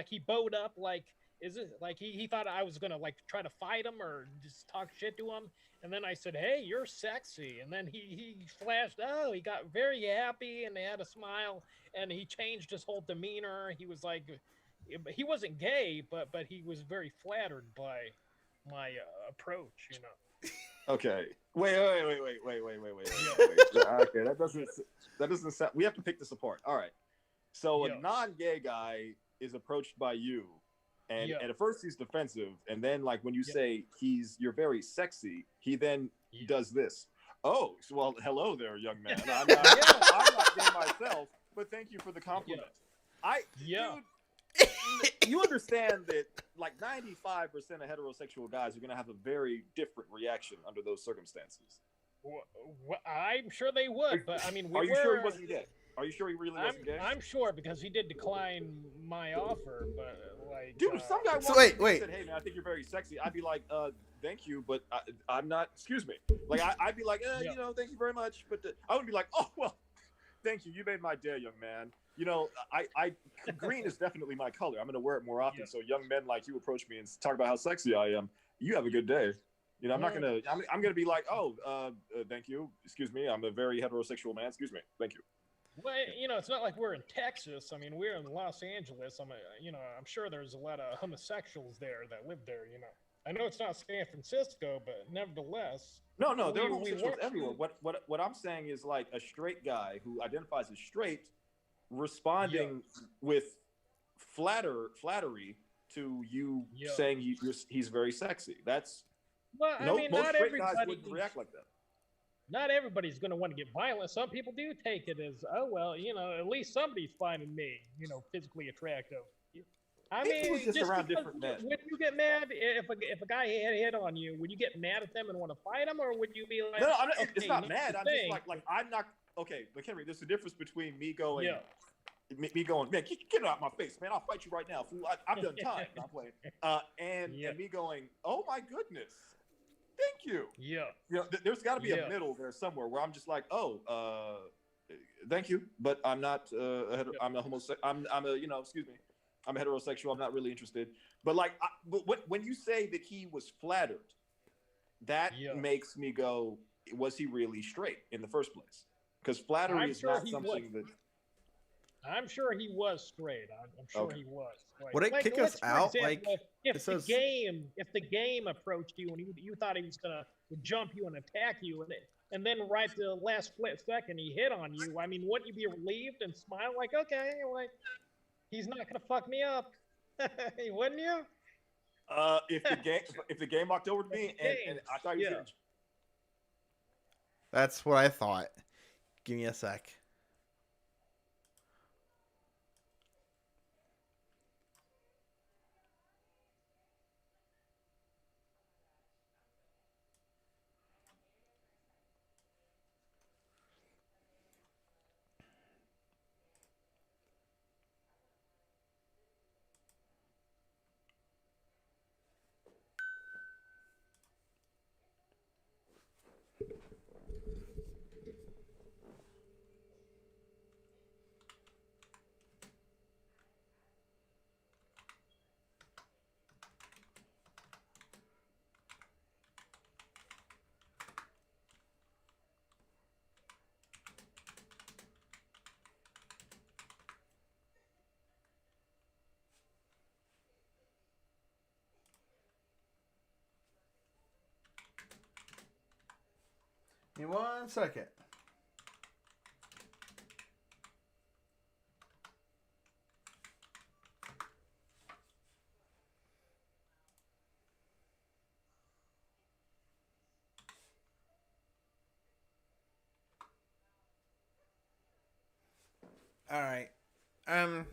he bowed up, like is it like he thought I was gonna like try to fight him or just talk shit to him. And then I said, "Hey, you're sexy." And then he flashed. Oh, he got very happy and he had a smile and he changed his whole demeanor. He was like, he wasn't gay, but he was very flattered by my approach. Okay. Wait. Okay, that doesn't sound. We have to pick this apart. All right. So a non-gay guy is approached by you, and at first he's defensive, and then like when you say you're very sexy, he then does this. Oh, so, well, hello there, young man. I'm not gay myself, but thank you for the compliment. Dude, you understand that like 95% of heterosexual guys are going to have a very different reaction under those circumstances. Well, I'm sure they would, but I mean, are you sure he wasn't gay? Are you sure he really wasn't gay? I'm sure because he did decline my offer, but like, dude, if some guy walked wait. and said, "Hey man, I think you're very sexy," I'd be like, thank you, but I'm not. Excuse me. Like I'd be like, thank you very much, but I would be like, oh well, thank you. You made my day, young man. I green is definitely my color. I'm gonna wear it more often. Yeah. So young men like you approach me and talk about how sexy I am. You have a good day. I'm not gonna. I'm gonna be like, oh, thank you. Excuse me. I'm a very heterosexual man. Excuse me. Thank you. Well, it's not like we're in Texas. I mean, we're in Los Angeles. I'm sure there's a lot of homosexuals there that live there. I know it's not San Francisco, but nevertheless. No, there are homosexuals everywhere. What I'm saying is like a straight guy who identifies as straight, responding with flattery to you saying he's very sexy. That's well, I mean, most not straight everybody guys wouldn't react like that. Not everybody's going to want to get violent. Some people do take it as, oh well, at least somebody's finding me, physically attractive. I mean, just around different men. Would you get mad if a guy hit on you? Would you get mad at them and want to fight them, or would you be like, no, it's not mad. I'm just like I'm not okay. McHenry, there's a difference between me going. Me going, man, get out of my face, man. I'll fight you right now, fool. I'm done time. I'm playing. And me going, oh my goodness, thank you. Yeah. There's got to be a middle there somewhere where I'm just like, oh, thank you, but I'm not. I'm a homosexual. I'm a excuse me. I'm a heterosexual. I'm not really interested. But like, when you say that he was flattered, that makes me go, was he really straight in the first place? Because flattery is not something that. I'm sure he was straight. I'm sure he was. Like, would it kick us out? Example, if the game approached you and you thought he was gonna jump you and attack you, and then right to the last split second he hit on you, I mean, wouldn't you be relieved and smile like, okay, like he's not gonna fuck me up, wouldn't you? If the game walked over to me and I thought he was gonna. That's what I thought. Give me a sec. Give me 1 second. All right. Um.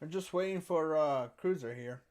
I'm just waiting for Cruiser here.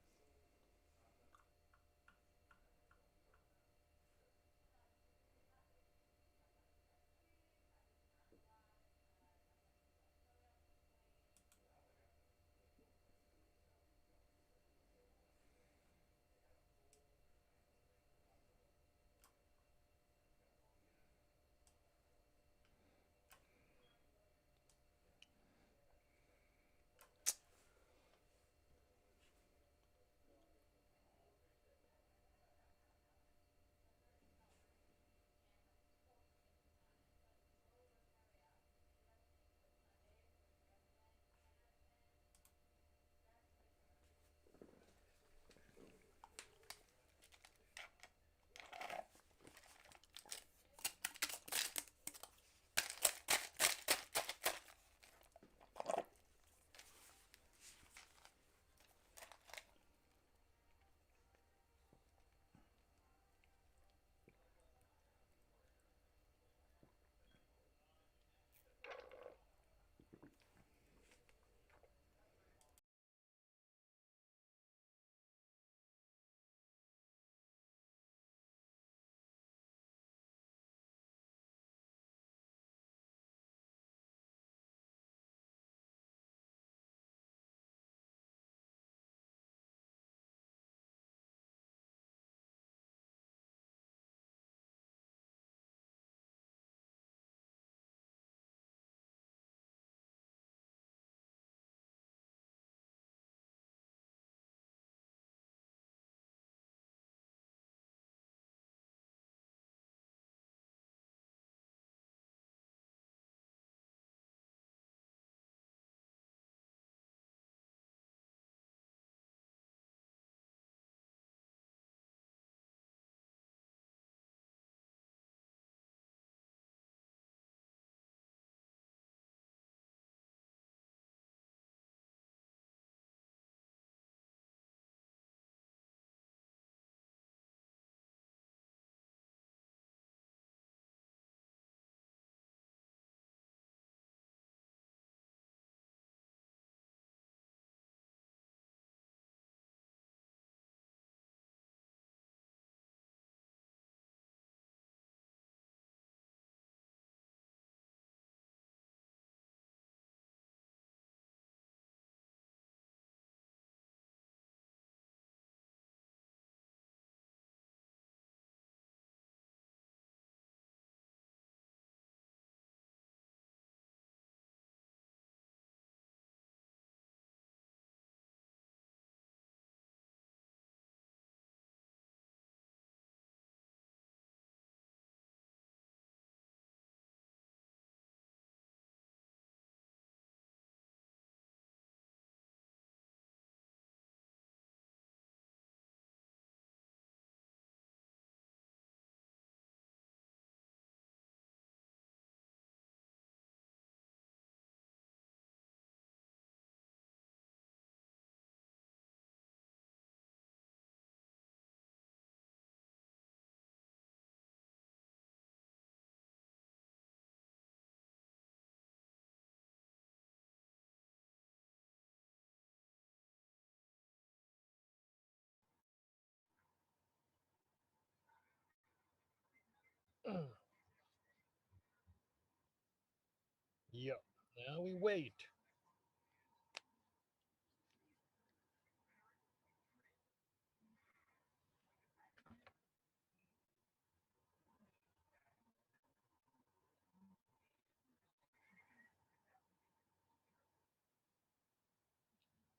Yep. Now we wait.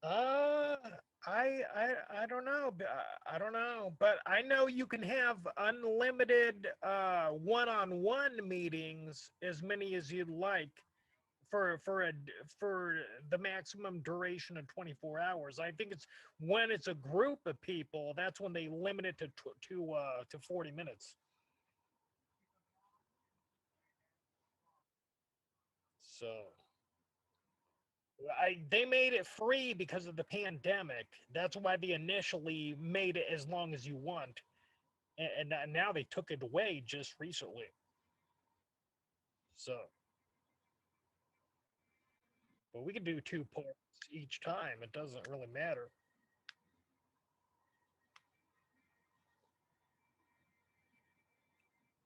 Uh, I don't know. I don't know, but I know you can have unlimited one-on-one meetings, as many as you'd like, for the maximum duration of 24 hours. I think it's when it's a group of people, that's when they limit it to 40 minutes. So they made it free because of the pandemic. That's why they initially made it as long as you want, and now they took it away just recently. So, but we can do 2 parts each time. It doesn't really matter.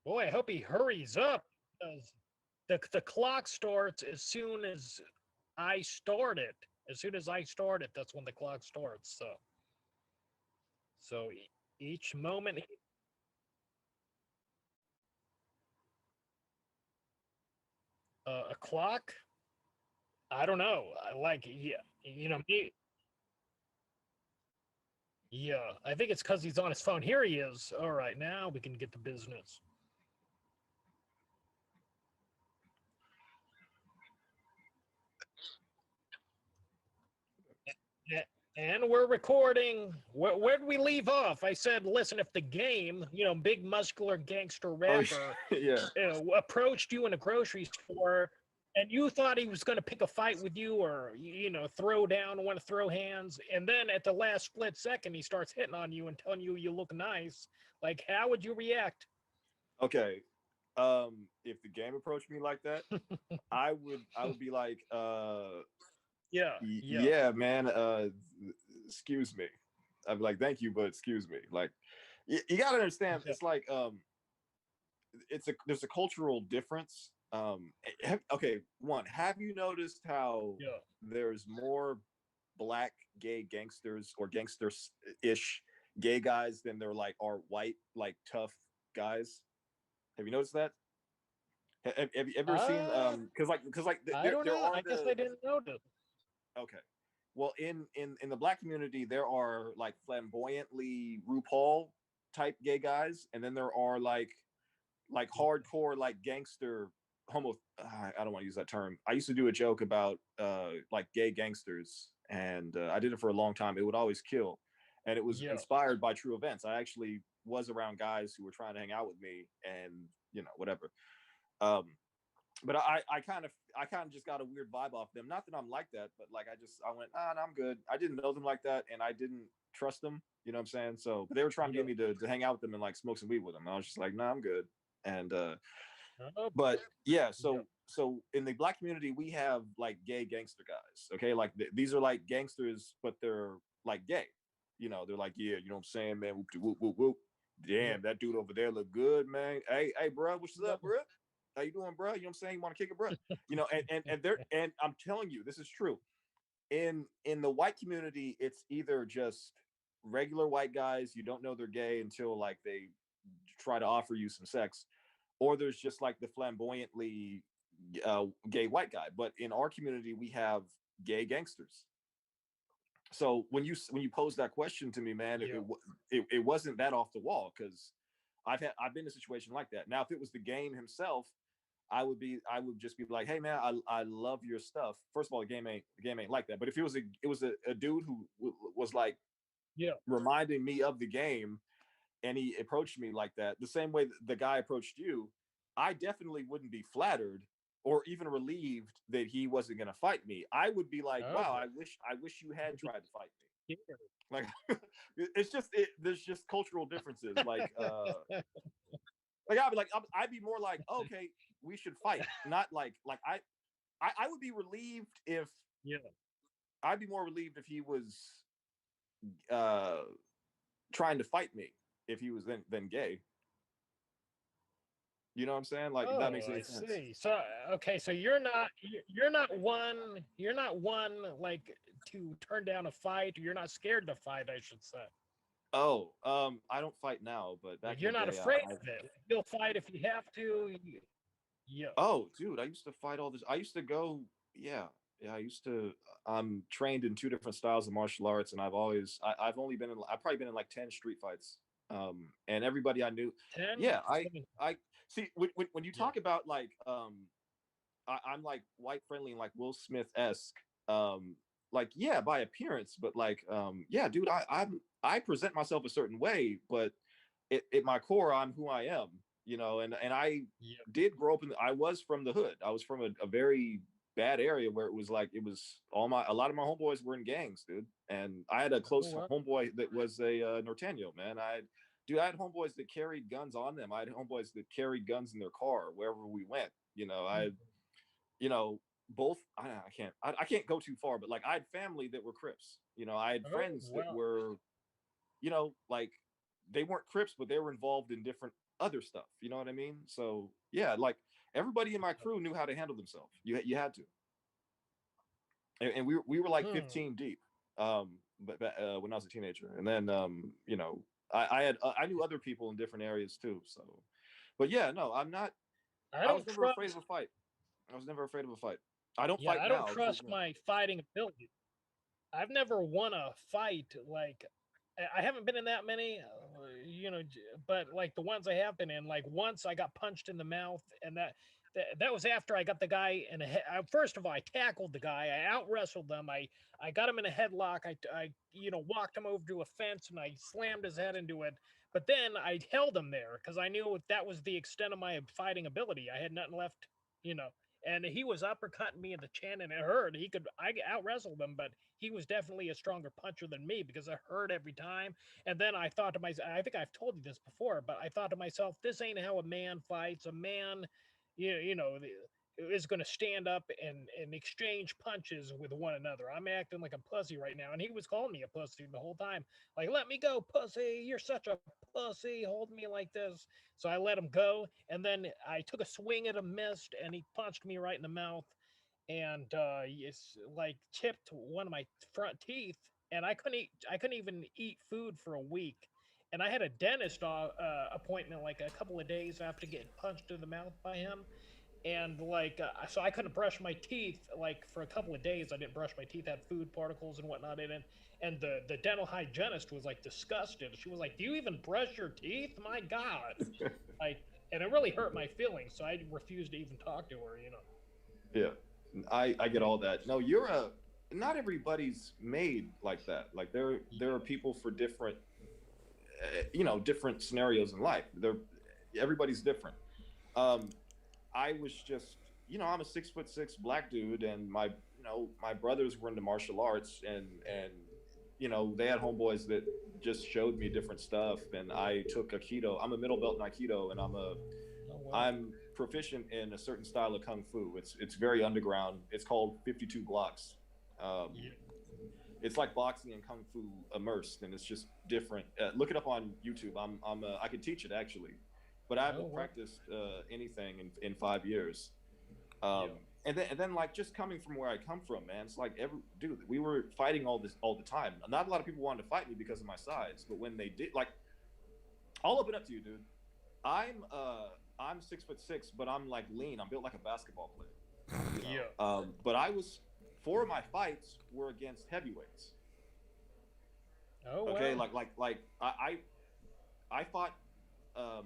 Boy, I hope he hurries up because the clock starts as soon as I start it. As soon as I start it, that's when the clock starts. So each moment, a clock. I don't know. I like, yeah, me. Yeah, I think it's because he's on his phone. Here he is. All right, now we can get to business. And we're recording. Where did we leave off? I said, listen, if the game, big muscular gangster Oh rapper, yeah. approached you in a grocery store and you thought he was going to pick a fight with you or, throw down, want to throw hands. And then at the last split second, he starts hitting on you and telling you you look nice. Like, how would you react? Okay. If the game approached me like that, I would be like, Yeah, yeah, yeah, man, excuse me. I'd be like, thank you, but excuse me. Like, you gotta understand, yeah, it's like, there's a cultural difference. Okay, one, have you noticed how yeah. there's more black gay gangsters or gangsters-ish gay guys than there like are white like tough guys? Have you noticed that? Have you ever seen Uh, because I there don't there know. are I guess I the didn't notice. okay. Well, in the black community, there are like flamboyantly RuPaul type gay guys, and then there are like hardcore like gangster homo. I don't want to use that term. I used to do a joke about like gay gangsters, and I did it for a long time. It would always kill, and it was Yeah. inspired by true events. I actually was around guys who were trying to hang out with me, and whatever. Um, but I kind of just got a weird vibe off them. Not that I'm like that, but like I went, no, I'm good. I didn't know them like that, and I didn't trust them. You know what I'm saying? So but they were trying to Yeah. get me to hang out with them and like smoke some weed with them. And I was just like, no, I'm good. And Oh, but yeah, yeah. so in the black community, we have like gay gangster guys. Okay, like these are like gangsters, but they're like gay. They're like, yeah, you know what I'm saying, man. Whoop, whoop, whoop, whoop. Yeah. Damn, that dude over there look good, man. Hey, bro, what's Yeah. up, bro? How you doing, bro? You know what I'm saying? You want to kick it, bro? And I'm telling you, this is true. In the white community, it's either just regular white guys, you don't know they're gay until like they try to offer you some sex, or there's just like the flamboyantly gay white guy. But in our community, we have gay gangsters. So when you pose that question to me, man, Yeah. it wasn't that off the wall because I've been in a situation like that. Now, if it was the game himself, I would just be like, hey man, I love your stuff. First of all, the game ain't like that. But if it was a dude who was like Yeah. reminding me of the game, and he approached me like that, the same way the guy approached you, I definitely wouldn't be flattered or even relieved that he wasn't going to fight me. I would be like, Oh wow, boy. I wish you had tried to fight me. Scared. Like, there's just cultural differences. Like I'd be more like, oh, okay, we should fight. Not I would be relieved if Yeah. I'd be more relieved if he was uh trying to fight me if he was then gay. You know what I'm saying? Like, if that Oh, makes any I sense. see. So okay, so you're not one like to turn down a fight, or you're not scared to fight, I should say. Oh, I don't fight now, but Like back in the you're not day, afraid of it. Like, you'll fight if you have to. Yeah. oh, dude, I used to fight all this. I used to go, yeah, yeah. I used to. I'm trained in two different styles of martial arts, and I've only been in. I've probably been in like 10 street fights. And everybody I knew, 10, yeah. I see when you yeah. talk about like, I'm like white friendly and like Will Smith esque. Um, like yeah, by appearance, but like, yeah, dude, I present myself a certain way, but at my core, I'm who I am, you know, and I Yeah. did grow up I was from the hood. I was from a very bad area where it was like it was a lot of my homeboys were in gangs, dude. And I had a Oh, close well. homeboy that was a Norteño, man. I had homeboys that carried guns on them. I had homeboys that carried guns in their car wherever we went. You know, you know, both I can't go too far, but like I had family that were Crips. You know, I had Oh, friends that well. were, you know, like they weren't Crips, but they were involved in different other stuff. You know what I mean? So yeah, like everybody in my crew knew how to handle themselves. You had to, and we were like Hmm. 15 deep. But when I was a teenager, and then you know, I knew other people in different areas too. So, but yeah, no, I'm not. I I was don't never afraid of trust. a fight. I was never afraid of a fight. I don't Yeah, fight I don't now because trust my fighting ability. I've never won a fight. Like, I haven't been in that many, but like the ones I have been in, like once I got punched in the mouth, and that was after I got the guy in a first of all, I tackled the guy, I out wrestled them, I got him in a headlock, I walked him over to a fence and I slammed his head into it. But then I held him there because I knew that was the extent of my fighting ability. I had nothing left, you know. And he was uppercutting me in the chin, and it hurt. I out wrestled him, but he was definitely a stronger puncher than me because it hurt every time. And then I thought to myself, I think I've told you this before, but I thought to myself, this ain't how a man fights. A man, is going to stand up and exchange punches with one another. I'm acting like a pussy right now. And he was calling me a pussy the whole time. Like, let me go, pussy. You're such a pussy. Hold me like this. So I let him go. And then I took a swing at him, missed, and he punched me right in the mouth and it's like chipped one of my front teeth, and I couldn't even eat food for a week. And I had a dentist appointment like a couple of days after getting punched in the mouth by him, and like so I couldn't brush my teeth like for a couple of days. I didn't brush my teeth, had food particles and whatnot in it. And the dental hygienist was like disgusted. She was like, "Do you even brush your teeth? My God!" Like, and it really hurt my feelings, so I refused to even talk to her. yeah, I get all that. No, not everybody's made like that. Like there are people for different you know, different scenarios in life. Everybody's different. Um, I was just, you know, I'm a 6'6" black dude, and my brothers were into martial arts, and you know, they had homeboys that just showed me different stuff, and I took Aikido. I'm a middle belt in Aikido, and Oh well. I'm proficient in a certain style of kung fu. It's very underground. It's called 52 blocks. Um, Yeah. it's like boxing and kung fu immersed, and it's just different. Look it up on YouTube. I could teach it actually, but I Oh haven't well. practiced anything in 5 years. Um, Yeah. and then like just coming from where I come from, man, it's like dude, we were fighting all the time. Not a lot of people wanted to fight me because of my size, but when they did, like, I'll open up to you, dude. I'm 6'6", but I'm like lean. I'm built like a basketball player, you know. Yeah. But four of my fights were against heavyweights. Oh Okay, well. I fought. Um,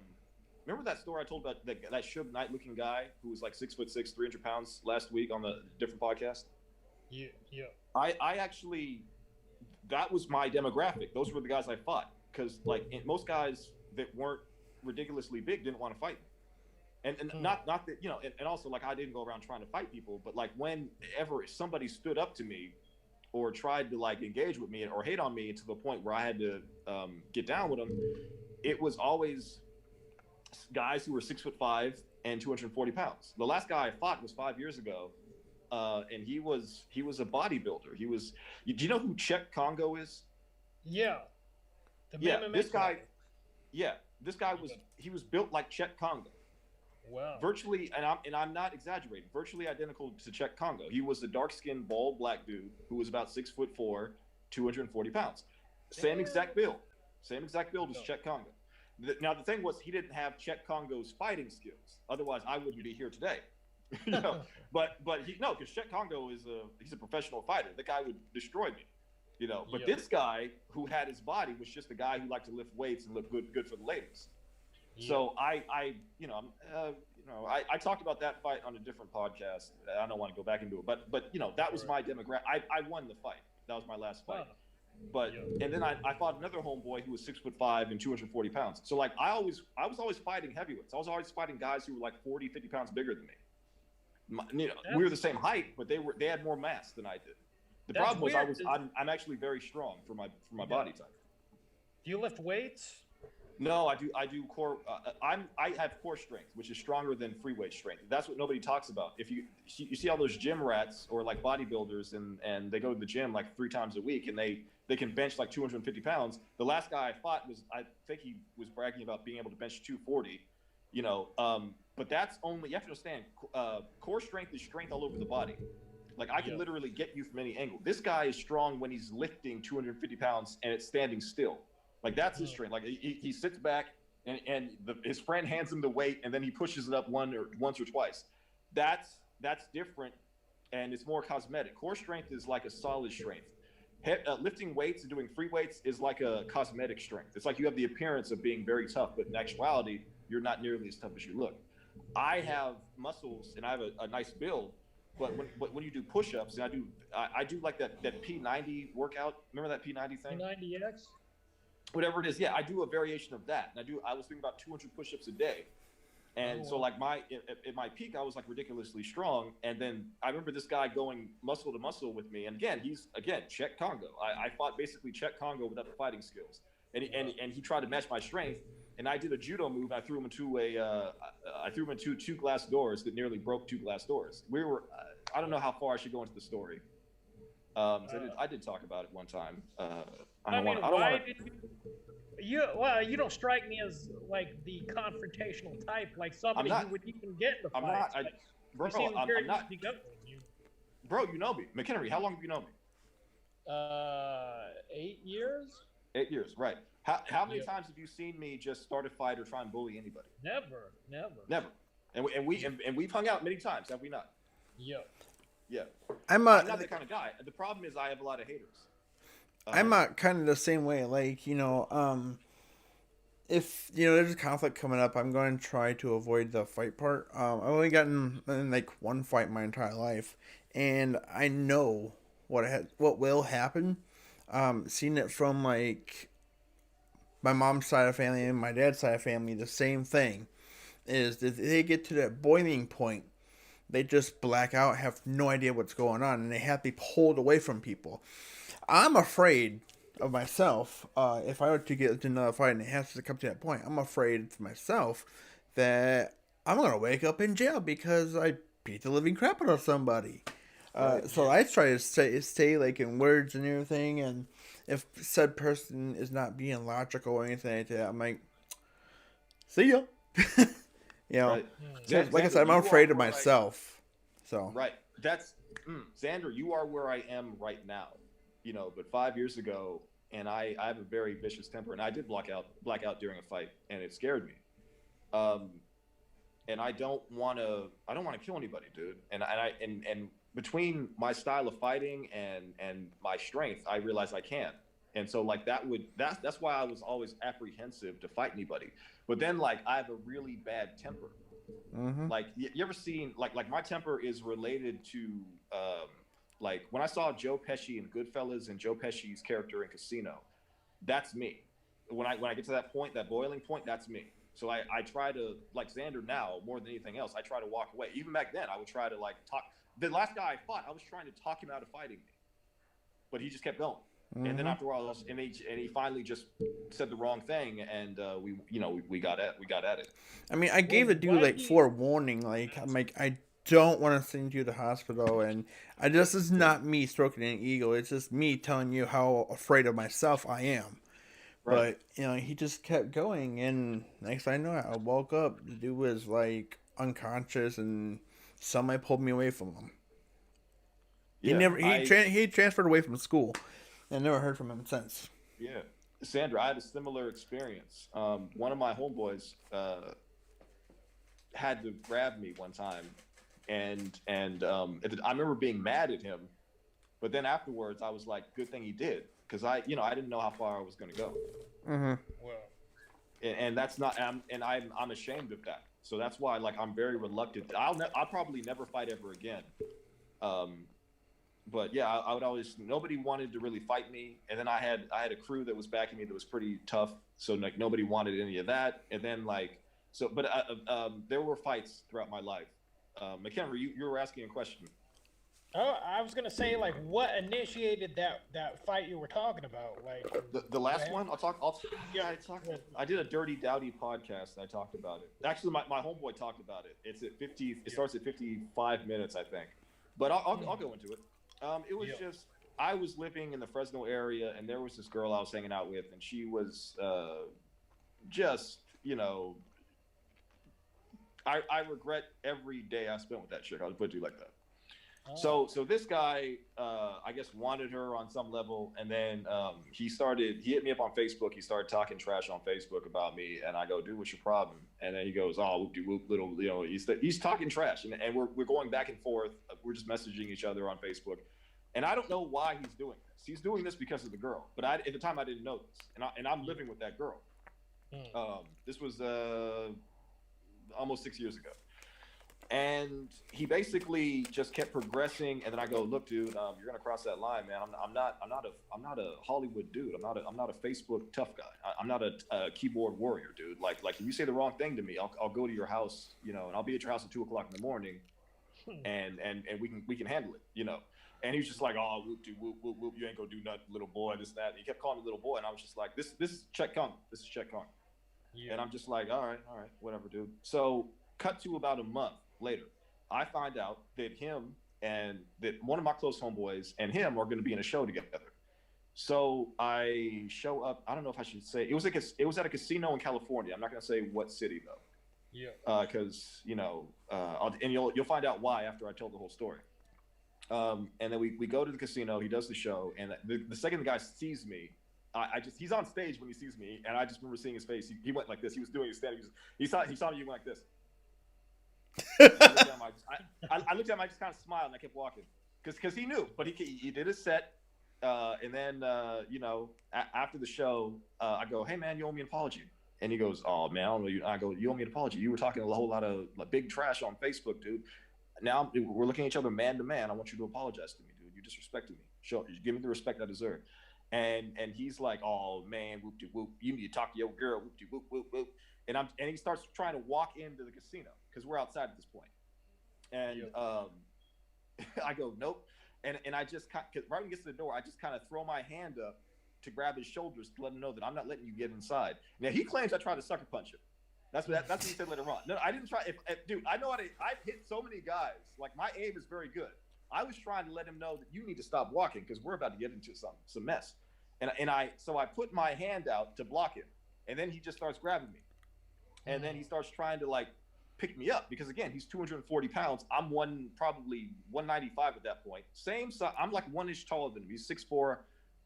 remember that story I told about that Suge Knight looking guy who was like 6'6", 300 pounds last week on the different podcast? Yeah. Yeah. I actually, that was my demographic. Those were the guys I fought because like most guys that weren't ridiculously big didn't want to fight me. And Hmm. not that, you know, and also like I didn't go around trying to fight people, but like whenever somebody stood up to me or tried to like engage with me or hate on me to the point where I had to get down with them, it was always guys who were 6'5" and 240 pounds. The last guy I fought was 5 years ago, and he was a bodybuilder. Do you know who Czech Congo is? Yeah. The Yeah, MMA this guy. guy. Yeah, this guy was built like Czech Congo. Wow. Virtually, and I'm not exaggerating, virtually identical to Czech Congo. He was a dark-skinned, bald black dude who was about 6'4", 240 pounds. Same exact build. Same exact build as Czech Congo. Now the thing was, he didn't have Czech Congo's fighting skills. Otherwise, I wouldn't be here today. you know, but because Czech Congo he's a professional fighter. The guy would destroy me. You know, but this guy who had his body was just a guy who liked to lift weights and look good for the ladies. Yeah. So I talked about that fight on a different podcast. I don't want to go back into it, but you know, that was my demographic. I won the fight. That was my last fight. But and then I fought another homeboy who was 6'5" and 240 pounds. So like I was always fighting heavyweights. I was always fighting guys who were like 40, 50 pounds bigger than me. You know, we were the same height, but they had more mass than I did. The problem was I'm actually very strong for my body type. Do you lift weights? No, I do core. I have core strength, which is stronger than free weight strength. That's what nobody talks about. If you see all those gym rats or like bodybuilders and they go to the gym like 3 times a week and they can bench like 250 pounds. The last guy I fought I think he was bragging about being able to bench 240. You know, but that's only, you have to understand, core strength is strength all over the body. Like I can literally get you from any angle. This guy is strong when he's lifting 250 pounds and it's standing still. Like that's his strength. Like he sits back and his friend hands him the weight and then he pushes it up once or twice. That's different, and it's more cosmetic. Core strength is like a solid strength. Lifting weights and doing free weights is like a cosmetic strength. It's like you have the appearance of being very tough, but in actuality, you're not nearly as tough as you look. I have muscles and I have a nice build, but when you do push-ups, and I do like that P90 workout. Remember that P90 thing? P90X. Whatever it is, yeah, I do a variation of that. And I was doing about 200 push-ups a day. And so like at my peak, I was like ridiculously strong. And then I remember this guy going muscle to muscle with me. And again, he's Czech Congo. I fought basically Czech Congo without the fighting skills. And he tried to match my strength. And I did a judo move. I threw him into 2 glass doors that nearly broke 2 glass doors. We were, I don't know how far I should go into the story. I did talk about it one time. You don't strike me as like the confrontational type, like somebody who would even get in the fight. I'm not. Bro, you know me. McHenry, how long have you known me? 8 years. 8 years, right. How many times have you seen me just start a fight or try and bully anybody? Never. And we've hung out many times, have we not? Yeah. I'm not the kind of guy. The problem is I have a lot of haters. I'm kind of the same way. Like, you know, if, you know, there's a conflict coming up, I'm going to try to avoid the fight part. I've only gotten in like one fight my entire life, and I know what will happen. Seeing it from like my mom's side of family and my dad's side of family, the same thing is that they get to that boiling point. They just black out, have no idea what's going on, and they have to be pulled away from people. I'm afraid of myself. If I were to get into another fight and it has to come to that point, I'm afraid for myself that I'm going to wake up in jail because I beat the living crap out of somebody. So I try to stay like in words and everything, and if said person is not being logical or anything like that, I'm like, see ya. You know, right. Like I said, I'm afraid of myself. So right, that's Xander. You are where I am right now. You know, but 5 years ago, and I have a very vicious temper, and I did black out during a fight, and it scared me. And I don't want to kill anybody, dude. And between my style of fighting and my strength, I realize I can. And so like that's why I was always apprehensive to fight anybody. But then like I have a really bad temper. Mm-hmm. Like you ever seen like my temper is related to like when I saw Joe Pesci in Goodfellas and Joe Pesci's character in Casino, that's me. When I get to that point, that boiling point, that's me. So I try to, like Xander now, more than anything else, I try to walk away. Even back then, I would try to like talk. The last guy I fought, I was trying to talk him out of fighting me, but he just kept going. Mm-hmm. And then after a while, he finally just said the wrong thing, and we got at it. I mean, I gave a dude like forewarning. Like I'm like I don't want to send you to the hospital, and this is not me stroking an ego. It's just me telling you how afraid of myself I am. Right. But, you know, he just kept going, and next thing I know, I woke up. The dude was, like, unconscious, and somebody pulled me away from him. Yeah, He transferred away from school, and never heard from him since. yeah, Sandra, I had a similar experience. One of my homeboys had to grab me one time, and I remember being mad at him, but then afterwards I was like, good thing he did, because I didn't know how far I was going to go. Mm-hmm. Well, And that's not, I'm ashamed of that. So that's why, like, I'm very reluctant. I'll probably never fight ever again. But yeah, I would always, nobody wanted to really fight me. And then I had a crew that was backing me that was pretty tough. So like nobody wanted any of that. And then like, so, but there were fights throughout my life. McHenry, you were asking a question. oh, I was gonna say, like, what initiated that fight you were talking about? Like The last one, I did a Dirty Dowdy podcast and I talked about it. Actually, my homeboy talked about it. It's at 50. It starts at 55 minutes, I think. But I'll go into it. It was just, I was living in the Fresno area, and there was this girl I was hanging out with, and she was just, I regret every day I spent with that chick. I'll put it to you like that. So this guy, I guess, wanted her on some level, and then he hit me up on Facebook. He started talking trash on Facebook about me, and I go, dude, what's your problem? And then he goes, oh, little, he's talking trash, and we're going back and forth. We're just messaging each other on Facebook, and I don't know why he's doing this. He's doing this because of the girl, but at the time I didn't know this, and I'm living with that girl. This was almost 6 years ago. And he basically just kept progressing, and then I go, "Look, dude, you're gonna cross that line, man. I'm not a Hollywood dude. I'm not a Facebook tough guy. I'm not a keyboard warrior, dude. Like if you say the wrong thing to me, I'll go to your house, and I'll be at your house at 2:00 in the morning, and we can handle it, And he was just like, "Oh, whoop, dude, whoop, whoop, whoop, you ain't gonna do nothing, little boy, this, that." And he kept calling me little boy, and I was just like, "This is Chet Kong. This is Chet Kong." Yeah. And I'm just like, all right, whatever, dude. So cut to about a month later, I find out that one of my close homeboys and him are going to be in a show together. So I show up. I don't know if I should say it was at a casino in California. I'm not going to say what city though. Yeah. Because you'll find out why after I tell the whole story. And then we go to the casino. He does the show, and the second the guy sees me, he's on stage when he sees me, and I just remember seeing his face. He went like this. He was doing his stand. He saw me. He went like this. I looked at him. I just kind of smiled, and I kept walking because he knew. But he did his set, and then after the show, I go, "Hey man, you owe me an apology." And he goes, "Oh man, I don't know you." I go, "You owe me an apology. You were talking a whole lot of big trash on Facebook, dude. Now we're looking at each other man to man. I want you to apologize to me, dude. You disrespected me. Give me the respect I deserve." And he's like, "Oh man, whoop de whoop. You need to talk to your girl, whoop de whoop whoop whoop." And he starts trying to walk into the casino because we're outside at this point. And I go, "Nope." And I just right when he gets to the door, I just kind of throw my hand up to grab his shoulders to let him know that I'm not letting you get inside. Now he claims I tried to sucker punch him. That's what he said later on. No, I didn't try. Dude, I know I've hit so many guys. Like my aim is very good. I was trying to let him know that you need to stop walking because we're about to get into some mess. So I put my hand out to block him, and then he just starts grabbing me, and then he starts trying to like pick me up because again he's 240 pounds. I'm probably 195 at that point. Same size. I'm like 1 inch taller than him. He's 6'4".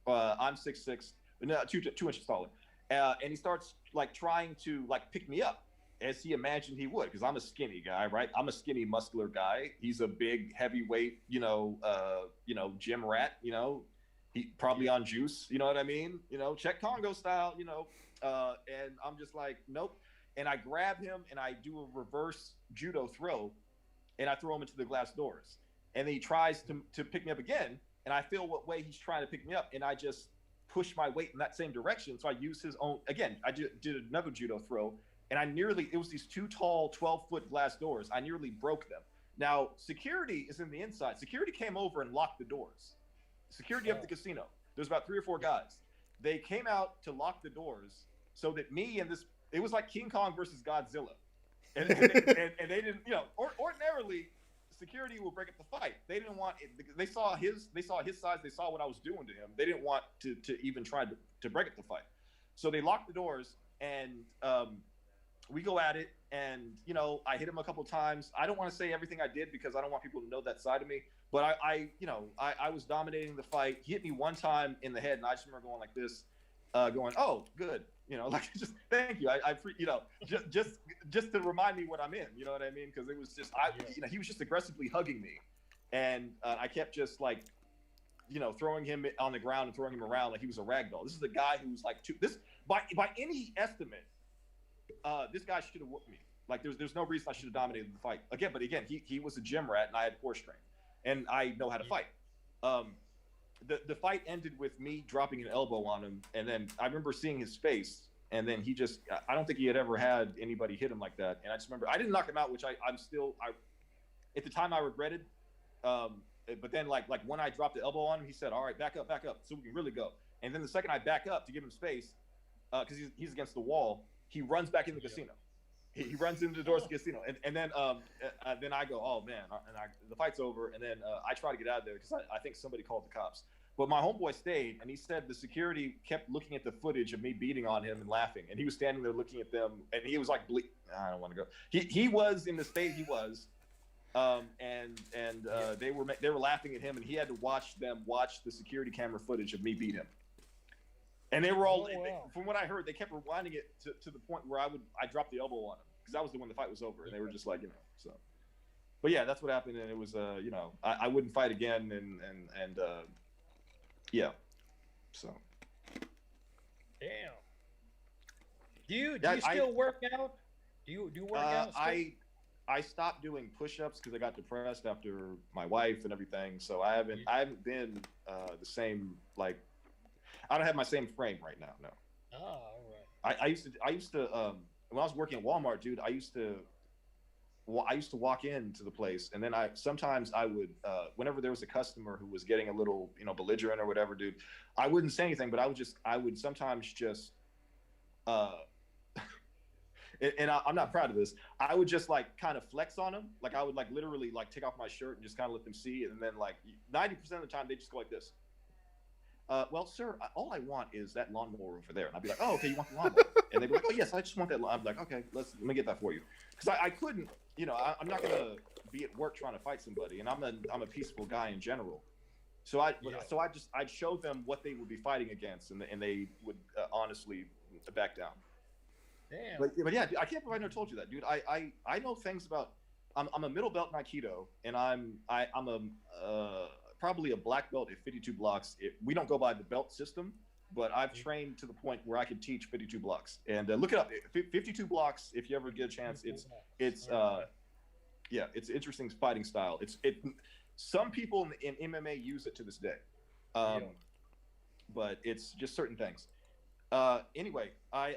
I'm 6'6". No, 2 inches taller. And he starts like trying to like pick me up as he imagined he would because I'm a skinny guy, right? I'm a skinny, muscular guy. He's a big, heavyweight, gym rat. He probably on juice. You know what I mean? Czech Congo style. And I'm just like, nope. And I grab him and I do a reverse judo throw, and I throw him into the glass doors. And then he tries to pick me up again, and I feel what way he's trying to pick me up, and I just push my weight in that same direction. So I use his own, again, I did another judo throw, and it was these two tall 12-foot glass doors. I nearly broke them. Now, security is in the inside. Security came over and locked the doors. Security of the casino. There's about 3 or 4 guys. They came out to lock the doors so that me and it was like King Kong versus Godzilla. And they didn't, ordinarily, security will break up the fight. They didn't want it. They saw his size. They saw what I was doing to him. They didn't want to even try to break up the fight. So they locked the doors, and we go at it, and you know, I hit him a couple times. I don't want to say everything I did because I don't want people to know that side of me. But I was dominating the fight. He hit me one time in the head, and I just remember going like this, going, "Oh, good," you know, like just thank you. You know, just to remind me what I'm in. You know what I mean? Because it was just you know, he was just aggressively hugging me, and I kept just like, you know, throwing him on the ground and throwing him around like he was a rag doll. This is a guy who's like by any estimate. This guy should have whooped me. Like there's no reason I should have dominated the fight. Again, he was a gym rat and I had horse training, and I know how to fight. The fight ended with me dropping an elbow on him, and then I remember seeing his face, and then I don't think he had ever had anybody hit him like that. And I just remember I didn't knock him out, which I'm still at the time I regretted. But then like when I dropped the elbow on him, he said, "All right, back up, so we can really go." And then the second I back up to give him space, because he's against the wall. He runs back in the casino. He runs into the doors of the casino, and then I go, oh man, and the fight's over, and then I try to get out of there because I think somebody called the cops. But my homeboy stayed, and he said the security kept looking at the footage of me beating on him and laughing, and he was standing there looking at them, and he was like, I don't want to go. He was in the state he was, they were laughing at him, and he had to watch the security camera footage of me beat him. And they were all, from what I heard, they kept rewinding it to the point where I dropped the elbow on him because that was when the fight was over, and they were just like, you know, so. But yeah, that's what happened, and it was, you know, I wouldn't fight again, and yeah, so. Damn. Do you still work out? Do you work out? I stopped doing push-ups because I got depressed after my wife and everything, so I haven't been the same, like. I don't have my same frame right now. No. Oh, all right. I used to when I was working at Walmart, dude. I used to walk into the place, and then sometimes I would whenever there was a customer who was getting a little, you know, belligerent or whatever, dude. I wouldn't say anything, but I would sometimes just and I'm not proud of this. I would just like kind of flex on them. Like I would like literally like take off my shirt and just kind of let them see it, and then like 90% of the time they just go like this. Well, sir, all I want is that lawnmower over there. And I'd be like, oh, okay, you want the lawnmower? And they'd be like, oh, yes, I just want that. I'm like, okay, let me get that for you. Because I couldn't, you know, I'm not going to be at work trying to fight somebody. And I'm a peaceful guy in general. So I'd show them what they would be fighting against, and they would honestly back down. Damn. But yeah, I can't believe I never told you that, dude. I know things about, I'm a middle belt in Aikido, and I'm probably a black belt at 52 blocks. We don't go by the belt system, but I've trained to the point where I could teach 52 blocks. And look it up. 52 blocks, if you ever get a chance. It's interesting fighting style. Some people in MMA use it to this day, but it's just certain things. Anyway, I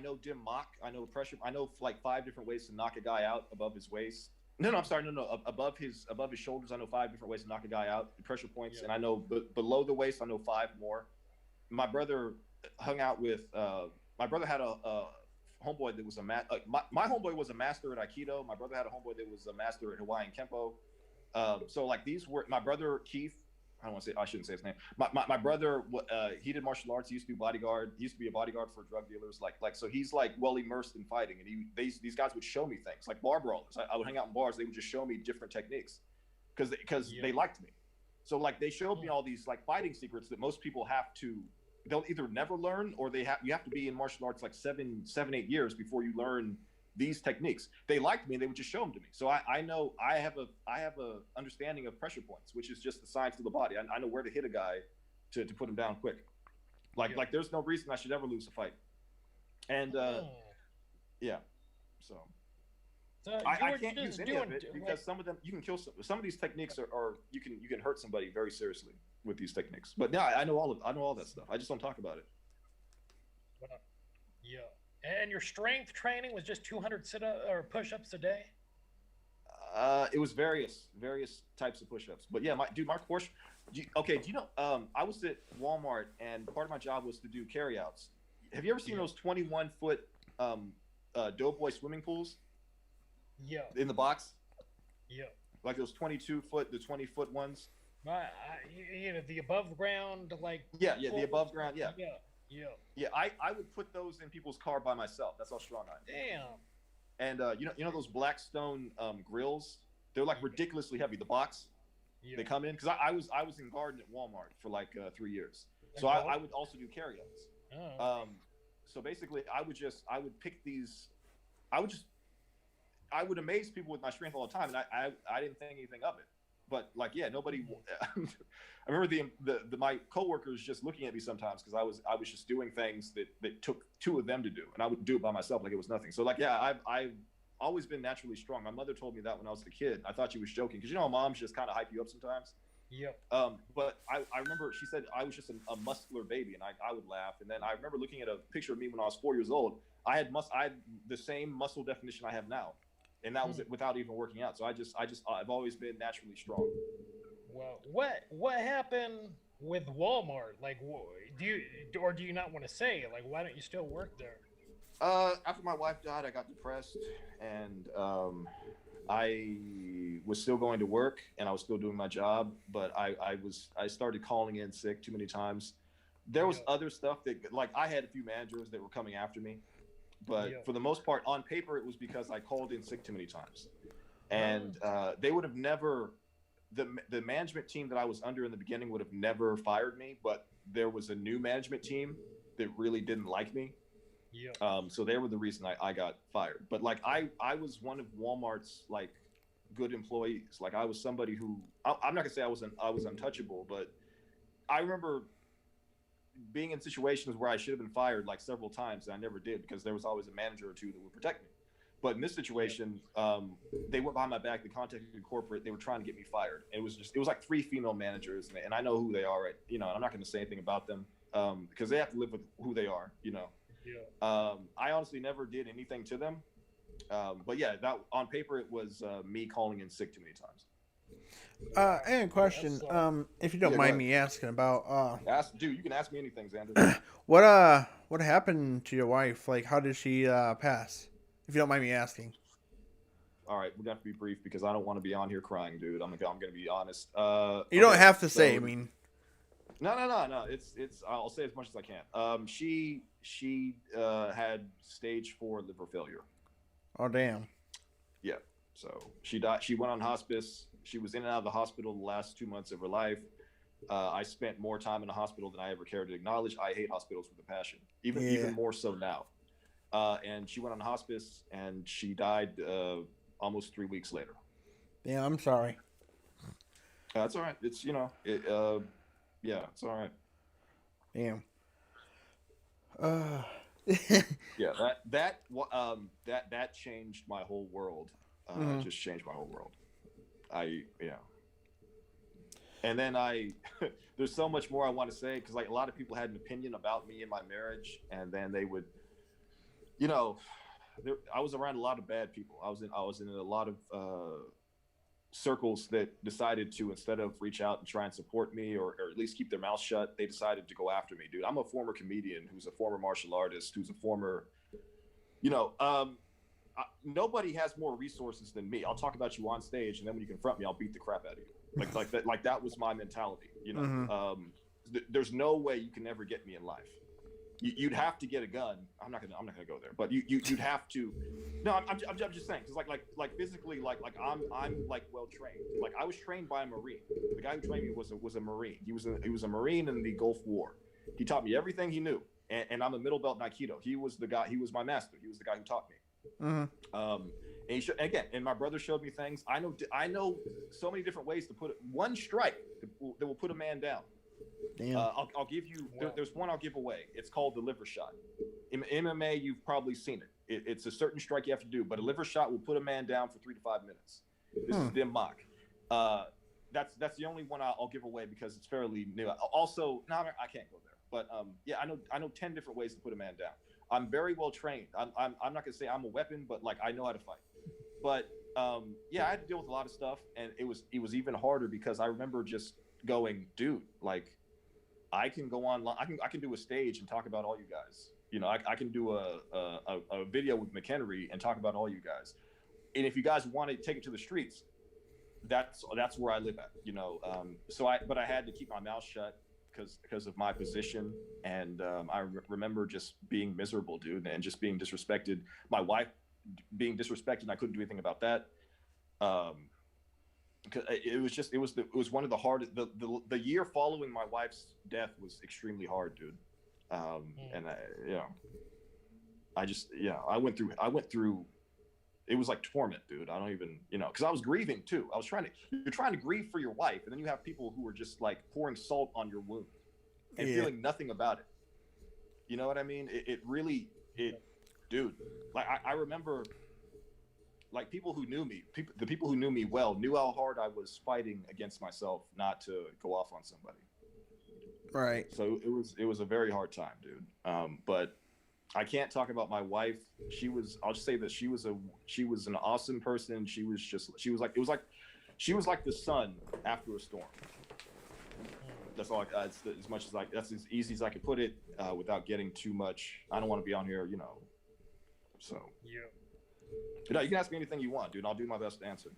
know dim mock. I know pressure. I know like 5 different ways to knock a guy out above his waist. No, I'm sorry. No. Above his shoulders, I know 5 different ways to knock a guy out. Pressure points, and I know below the waist, I know 5 more. My brother hung out with. My brother had a homeboy that was my homeboy was a master at Aikido. My brother had a homeboy that was a master at Hawaiian Kempo. So like these were my brother Keith. I shouldn't say his name. My brother, he did martial arts. He used to be bodyguard. He used to be a bodyguard for drug dealers. So he's like well immersed in fighting. And these guys would show me things like bar brawlers. I would hang out in bars. They would just show me different techniques because they liked me. So like they showed me all these like fighting secrets that most people they'll either never learn or you have to be in martial arts like 7-8 years before you learn these techniques. They liked me and they would just show them to me. So I know I have a understanding of pressure points, which is just the science of the body. I know where to hit a guy to put him down quick. Like there's no reason I should ever lose a fight. And yeah, so I can't use any of it because some of them you can kill some of these techniques are you can hurt somebody very seriously with these techniques. But yeah, I know all that stuff. I just don't talk about it. Yeah. And your strength training was just 200 sit-ups or push-ups a day? It was various types of push-ups. But yeah, my course. Do you know? I was at Walmart, and part of my job was to do carryouts. Have you ever seen those 21-foot Doughboy swimming pools? Yeah. In the box. Yeah. Like those 22-foot, the 20-foot ones. The above ground, like. Yeah, the above ground, yeah. Yeah. Yeah, I would put those in people's car by myself. That's how strong I Damn. am. And you know those Blackstone grills? They're like ridiculously heavy. The box Yeah. they come in, because I was in garden at Walmart for like 3 years, so Okay. I would also do carry-outs. Oh. So basically, I would pick these. I would just I would amaze people with my strength all the time, and I didn't think anything of it. But like, yeah, nobody. I remember my coworkers just looking at me sometimes because I was just doing things that took two of them to do, and I would do it by myself like it was nothing. So like, yeah, I've always been naturally strong. My mother told me that when I was a kid. I thought she was joking because you know moms just kind of hype you up sometimes. Yep. But I remember she said I was just a muscular baby, and I would laugh. And then I remember looking at a picture of me when I was 4 years old. I had the same muscle definition I have now, and that was it without even working out. So I've always been naturally strong. Well, what happened with Walmart? Like, do you not want to say? Like, why don't you still work there? After my wife died, I got depressed, and I was still going to work, and I was still doing my job, but I started calling in sick too many times. There was other stuff that, like, I had a few managers that were coming after me, but for the most part, on paper, it was because I called in sick too many times, and they would have never. The management team that I was under in the beginning would have never fired me, but there was a new management team that really didn't like me. Yeah. So they were the reason I got fired. But like I was one of Walmart's like good employees. Like I was somebody who I'm not gonna say I was untouchable, but I remember being in situations where I should have been fired like several times, and I never did because there was always a manager or two that would protect me. But in this situation, they went behind my back. They contacted corporate. They were trying to get me fired. It was like 3 female managers, and I know who they are. Right? You know, I'm not going to say anything about them because they have to live with who they are. You know. Yeah. I honestly never did anything to them. But yeah, that on paper it was me calling in sick too many times. And a question, if you don't mind me asking about, dude, you can ask me anything, Xander. what happened to your wife? Like, how did she pass? If you don't mind me asking. All right, we're gonna have to be brief because I don't want to be on here crying, dude. I'm gonna be honest. You don't have to say. I mean, no. It's. I'll say as much as I can. She had stage 4 liver failure. Oh damn. Yeah. So she died. She went on hospice. She was in and out of the hospital the last 2 months of her life. I spent more time in a hospital than I ever cared to acknowledge. I hate hospitals with a passion, even more so now. And she went on hospice, and she died almost 3 weeks later. Yeah, I'm sorry. That's all right. It's yeah, it's all right. Damn. Yeah, that changed my whole world. Just changed my whole world. And then there's so much more I want to say because like a lot of people had an opinion about me and my marriage, and then they would. You know, I was around a lot of bad people. I was in a lot of circles that decided to, instead of reach out and try and support me or at least keep their mouth shut, they decided to go after me. Dude, I'm a former comedian who's a former martial artist, who's a former, nobody has more resources than me. I'll talk about you on stage, and then when you confront me, I'll beat the crap out of you. Like that was my mentality. You know, there's no way you can ever get me in life. You'd have to get a gun. I'm not gonna go there, but you'd have to. No, I'm just saying because like physically like I'm like well trained. Like I was trained by a Marine. The guy who trained me was a Marine. He was a Marine in the Gulf War. He taught me everything he knew, and I'm a middle belt in Aikido. He was the guy. He was my master. He was the guy who taught me. And and my brother showed me things. I know so many different ways to put one strike that will put a man down. Damn. I'll give you. There's one I'll give away. It's called the liver shot. In MMA, you've probably seen it. It's a certain strike you have to do, but a liver shot will put a man down for 3 to 5 minutes. This is Dim Mak. That's the only one I'll give away because it's fairly new. Also, no, I can't go there. But yeah, I know 10 different ways to put a man down. I'm very well trained. I'm not gonna say I'm a weapon, but like I know how to fight. But yeah, I had to deal with a lot of stuff, and it was even harder because I remember just going, dude, like. I can go online. I can do a stage and talk about all you guys. You know, I can do a video with McHenry and talk about all you guys. And if you guys want to take it to the streets, that's where I live at. You know, but I had to keep my mouth shut. because of my position, and remember just being miserable, dude, and just being disrespected. My wife being disrespected, and I couldn't do anything about that. It was one of the hardest. The year following my wife's death was extremely hard, dude. And I went through. It was like torment, dude. I don't even, because I was grieving too. You're trying to grieve for your wife, and then you have people who are just like pouring salt on your wound and feeling nothing about it. You know what I mean? It really, dude. Like I remember, like people who knew me, the people who knew me well knew how hard I was fighting against myself not to go off on somebody. Right. So it was a very hard time, dude. But I can't talk about my wife. I'll just say that she was an awesome person. She was like the sun after a storm. That's all. It's as much as that's as easy as I could put it, without getting too much. I don't want to be on here, So yeah. You can ask me anything you want, dude. I'll do my best to answer.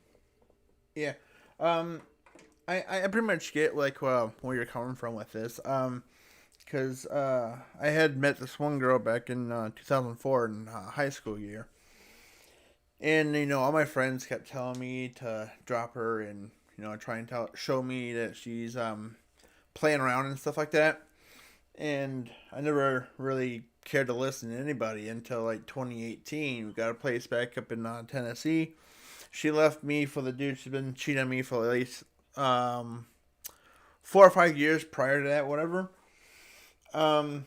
Yeah. I pretty much get like where you're coming from with this. Because I had met this one girl back in 2004 in high school year. And, all my friends kept telling me to drop her and, try and show me that she's playing around and stuff like that. And I never really cared to listen to anybody until like 2018. We got a place back up in Tennessee. She left me for the dude she's been cheating on me for at least 4 or 5 years prior to that, whatever. And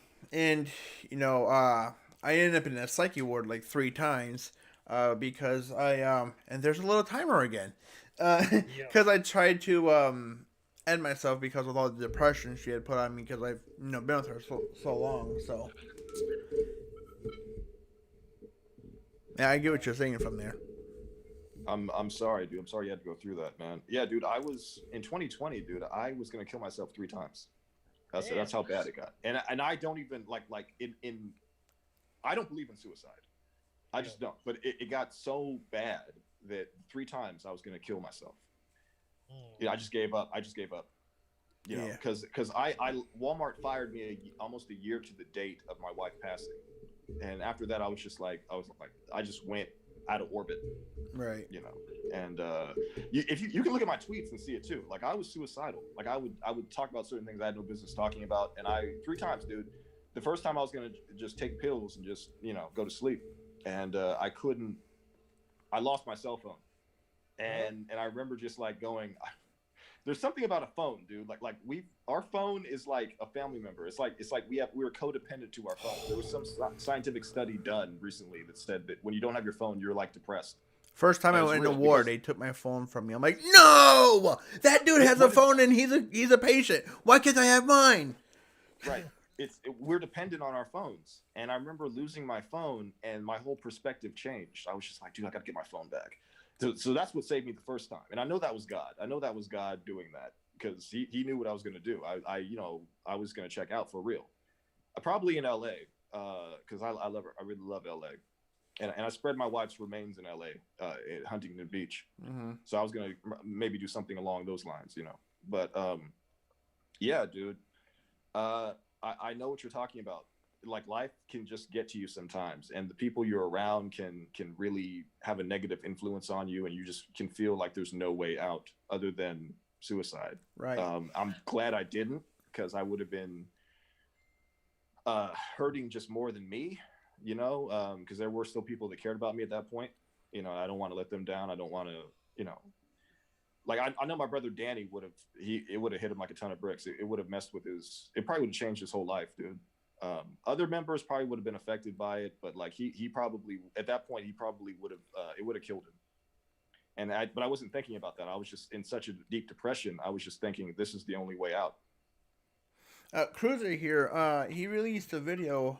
I ended up in a psyche ward like 3 times, because and there's a little timer again, because I tried to end myself because of all the depression she had put on me, because I've been with her so long. So yeah, I get what you're saying from there. I'm sorry, dude. I'm sorry you had to go through that, man. Yeah, dude. I was in 2020, dude. I was gonna kill myself 3 times. That's how bad it got. And I don't even like I don't believe in suicide. I just don't. But it got so bad that 3 times I was gonna kill myself. I just gave up. Because Walmart fired me almost a year to the date of my wife passing, and after that I just went out of orbit. Right. And if you can look at my tweets and see it too. Like I was suicidal. Like I would talk about certain things I had no business talking about, and 3 times, dude. The first time I was gonna just take pills and just go to sleep, and I couldn't. I lost my cell phone, and I remember just like going. There's something about a phone, dude. Like our phone is like a family member. It's like we're codependent to our phone. There was some scientific study done recently that said that when you don't have your phone, you're like depressed. First time I went to war, they took my phone from me. I'm like, no, that dude has a phone and he's a patient. Why can't I have mine? Right. We're dependent on our phones. And I remember losing my phone and my whole perspective changed. I was just like, dude, I got to get my phone back. So that's what saved me the first time. And I know that was God. I know that was God doing that because he knew what I was going to do. I was going to check out for real. Probably in LA, because I love her. I really love LA. And I spread my wife's remains in LA, at Huntington Beach. Mm-hmm. So I was going to maybe do something along those lines, But yeah, dude, I know what you're talking about. Like life can just get to you sometimes, and the people you're around can really have a negative influence on you, and you just can feel like there's no way out other than suicide. Right. I'm glad I didn't, because I would have been hurting just more than me, because there were still people that cared about me at that point. I don't want to let them down. I don't want to, like I know my brother Danny it would have hit him like a ton of bricks. It would have messed with it probably would have changed his whole life, dude. Other members probably would have been affected by it, but like he probably at that point would have it would have killed him. But I wasn't thinking about that. I was just in such a deep depression. I was just thinking this is the only way out. Cruiser here, he released a video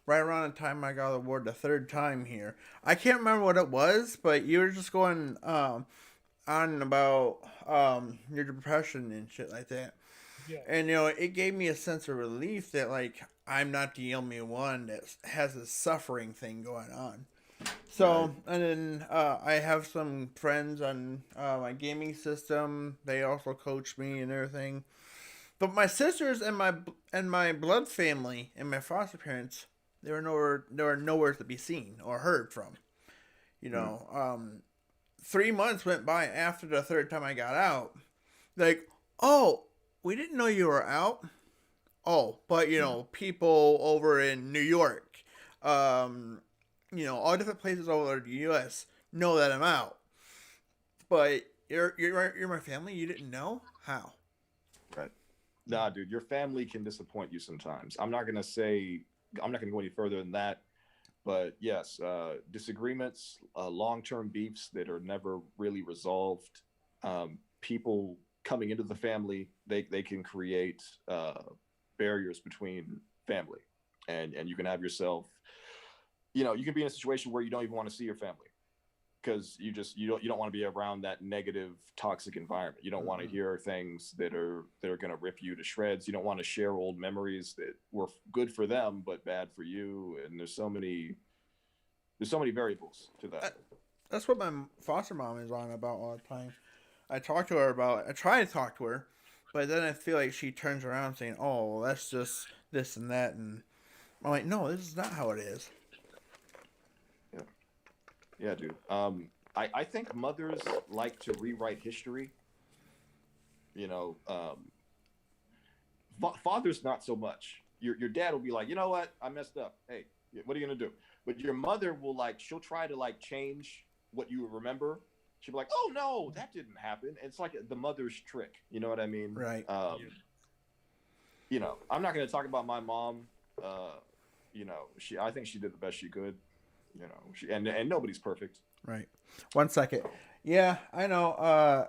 right around the time I got the award the 3rd time here. I can't remember what it was, but you were just going on about your depression and shit like that. Yeah. And it gave me a sense of relief that like I'm not the only one that has this suffering thing going on. So, right. And then I have some friends on my gaming system. They also coach me and everything. But my sisters and my blood family and my foster parents, they were nowhere to be seen or heard from. You know, 3 months went by after the third time I got out. Like, oh, we didn't know you were out. Oh, but you know, people over in New York, you know, all different places all over the U.S. know that I'm out. But you're my family. You didn't know how? Right. Nah, dude, your family can disappoint you sometimes. I'm not gonna go any further than that. But yes, disagreements, long-term beefs that are never really resolved. People coming into the family, they can create barriers between family, and you can have yourself, you know, you can be in a situation where you don't even want to see your family because you don't want to be around that negative, toxic environment. You don't want to hear things that are going to rip you to shreds. You don't want to share old memories that were good for them but bad for you. And there's so many variables to that. That's what my foster mom is on about all the time. I try to talk to her, but then I feel like she turns around saying, "Oh, well, that's just this and that," and I'm like, "No, this is not how it is." Yeah, dude. I think mothers like to rewrite history. You know, fathers not so much. Your dad will be like, you know what, I messed up. Hey, what are you gonna do? But your mother will she'll try to change what you remember. She'll be like, oh no, that didn't happen. It's like the mother's trick. You know what I mean? Right. You know, I'm not gonna talk about my mom. You know, I think she did the best she could. You know, and nobody's perfect. Right. 1 second. Yeah, I know.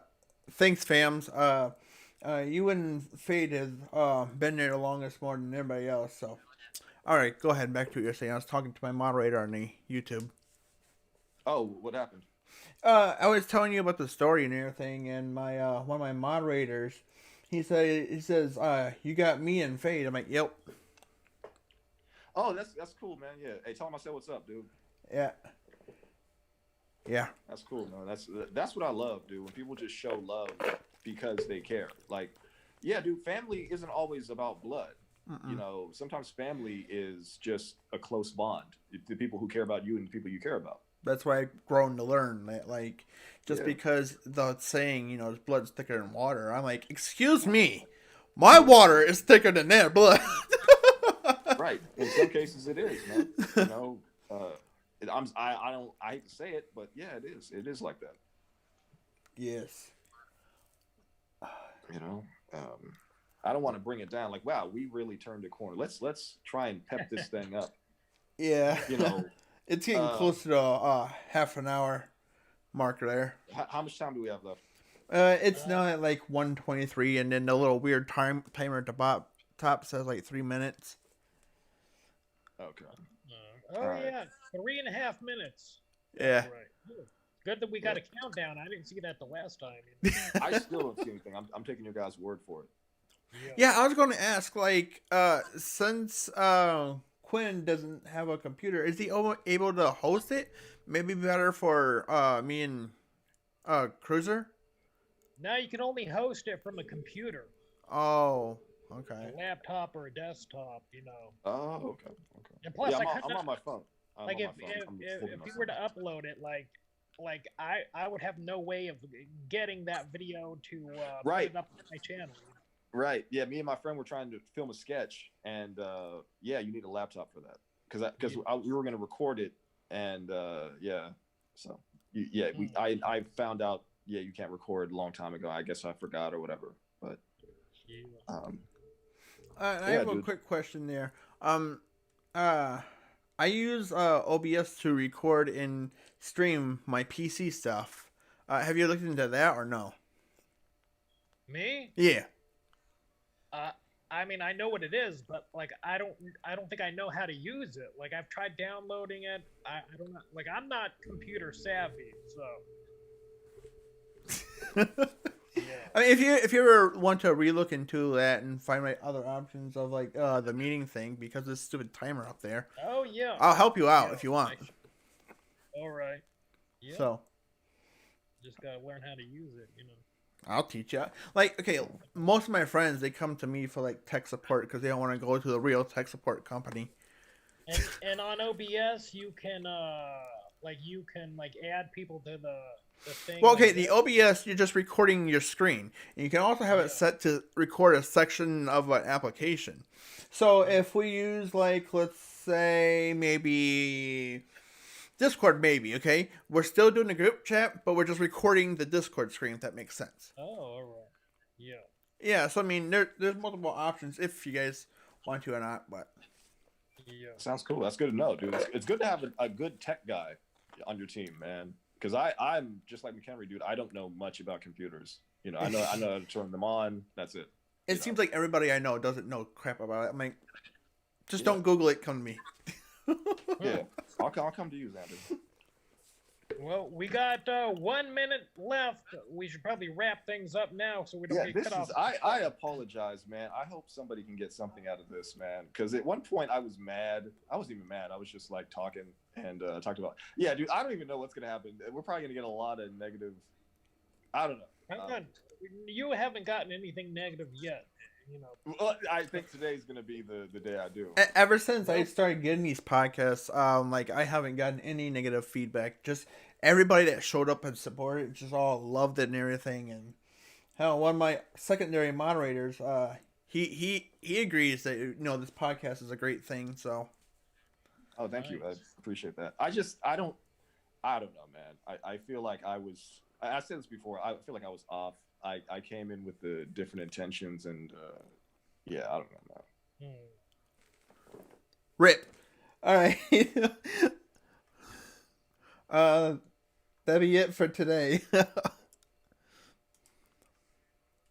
Thanks, fams. You and Fade have been there the longest more than everybody else. So, all right, go ahead. Back to what you're saying. I was talking to my moderator on the YouTube. Oh, what happened? I was telling you about the story and everything, and my one of my moderators, he says, you got me and Fade. I'm like, yep. Oh, that's cool, man. Yeah. Hey, tell him I said what's up, dude. Yeah. Yeah. That's cool, man. That's what I love, dude. When people just show love because they care. Like, yeah, dude, family isn't always about blood. You know, sometimes family is just a close bond. The people who care about you and the people you care about. That's why I've grown to learn that, because the saying, you know, blood's thicker than water. I'm like, excuse me, my water is thicker than their blood. Right. In some cases, it is, man. You know, I hate to say it, but yeah, it is. It is like that. Yes. You know, I don't want to bring it down. Like, wow, we really turned a corner. Let's try and pep this thing up. Yeah. You know, it's getting close to the half an hour mark there. How much time do we have left? It's now at 1:23, and then the little weird timer at the top says 3 minutes. Okay. Yeah, 3.5 minutes. Yeah. Right. Good that we got a countdown. I didn't see that the last time. I still don't see anything. I'm taking your guys' word for it. Yeah, I was going to ask, since Quinn doesn't have a computer, is he able to host it? Maybe better for me and Cruiser? No, you can only host it from a computer. Oh, okay. A laptop or a desktop, you know. Oh, okay. And plus, yeah, I'm on my phone. If you were to upload it, I would have no way of getting that video to put it up on my channel. Right. Yeah. Me and my friend were trying to film a sketch, and yeah, you need a laptop for that because we were going to record it, and yeah. So I found out you can't record a long time ago. I guess I forgot or whatever. But I have a quick question there. I use OBS to record and stream my PC stuff. Have you looked into that or no? Me? Yeah. I mean, I know what it is, but I don't think I know how to use it. I've tried downloading it. I don't know. I'm not computer savvy, so. Yeah. I mean, if you ever want to relook into that and find other options of the meeting thing, because this stupid timer up there. Oh yeah. I'll help you out if you want. All right. Yeah. So. Just gotta learn how to use it, you know. I'll teach you. Like, okay, most of my friends, they come to me for like tech support because they don't want to go to the real tech support company. And on OBS, you can add people to the thing. Well, okay, like the this. OBS, you're just recording your screen. And you can also have it set to record a section of an application. So if we use, like, let's say maybe Discord, maybe, okay? We're still doing the group chat, but we're just recording the Discord screen, if that makes sense. Oh, all right. Yeah. Yeah, so I mean, there's multiple options if you guys want to or not, but. Yeah. Sounds cool. That's good to know, dude. It's good to have a good tech guy on your team, man. Because I'm just like McHenry, dude. I don't know much about computers. You know, I know how to turn them on. That's it. It seems like everybody I know doesn't know crap about it. I'm like, just don't Google it. Come to me. Yeah, I'll come to you, Xander. Well, we got 1 minute left. We should probably wrap things up now so we don't get cut off. I apologize, man. I hope somebody can get something out of this, man. Because at one point I was mad. I wasn't even mad. I was just like talking and talked about. Yeah, dude. I don't even know what's gonna happen. We're probably gonna get a lot of negative. I don't know. Hang on. You haven't gotten anything negative yet. You know. Well, I think today's gonna be the day I do. Ever since I started getting these podcasts, like I haven't gotten any negative feedback. Just everybody that showed up and supported, just all loved it and everything. And hell, one of my secondary moderators, he agrees that this podcast is a great thing. So. Oh, thank you. I appreciate that. I don't know, man. I feel like I said this before. I feel like I was off. I came in with the different intentions and yeah, I don't know, man. Rip. All right. That'd be it for today.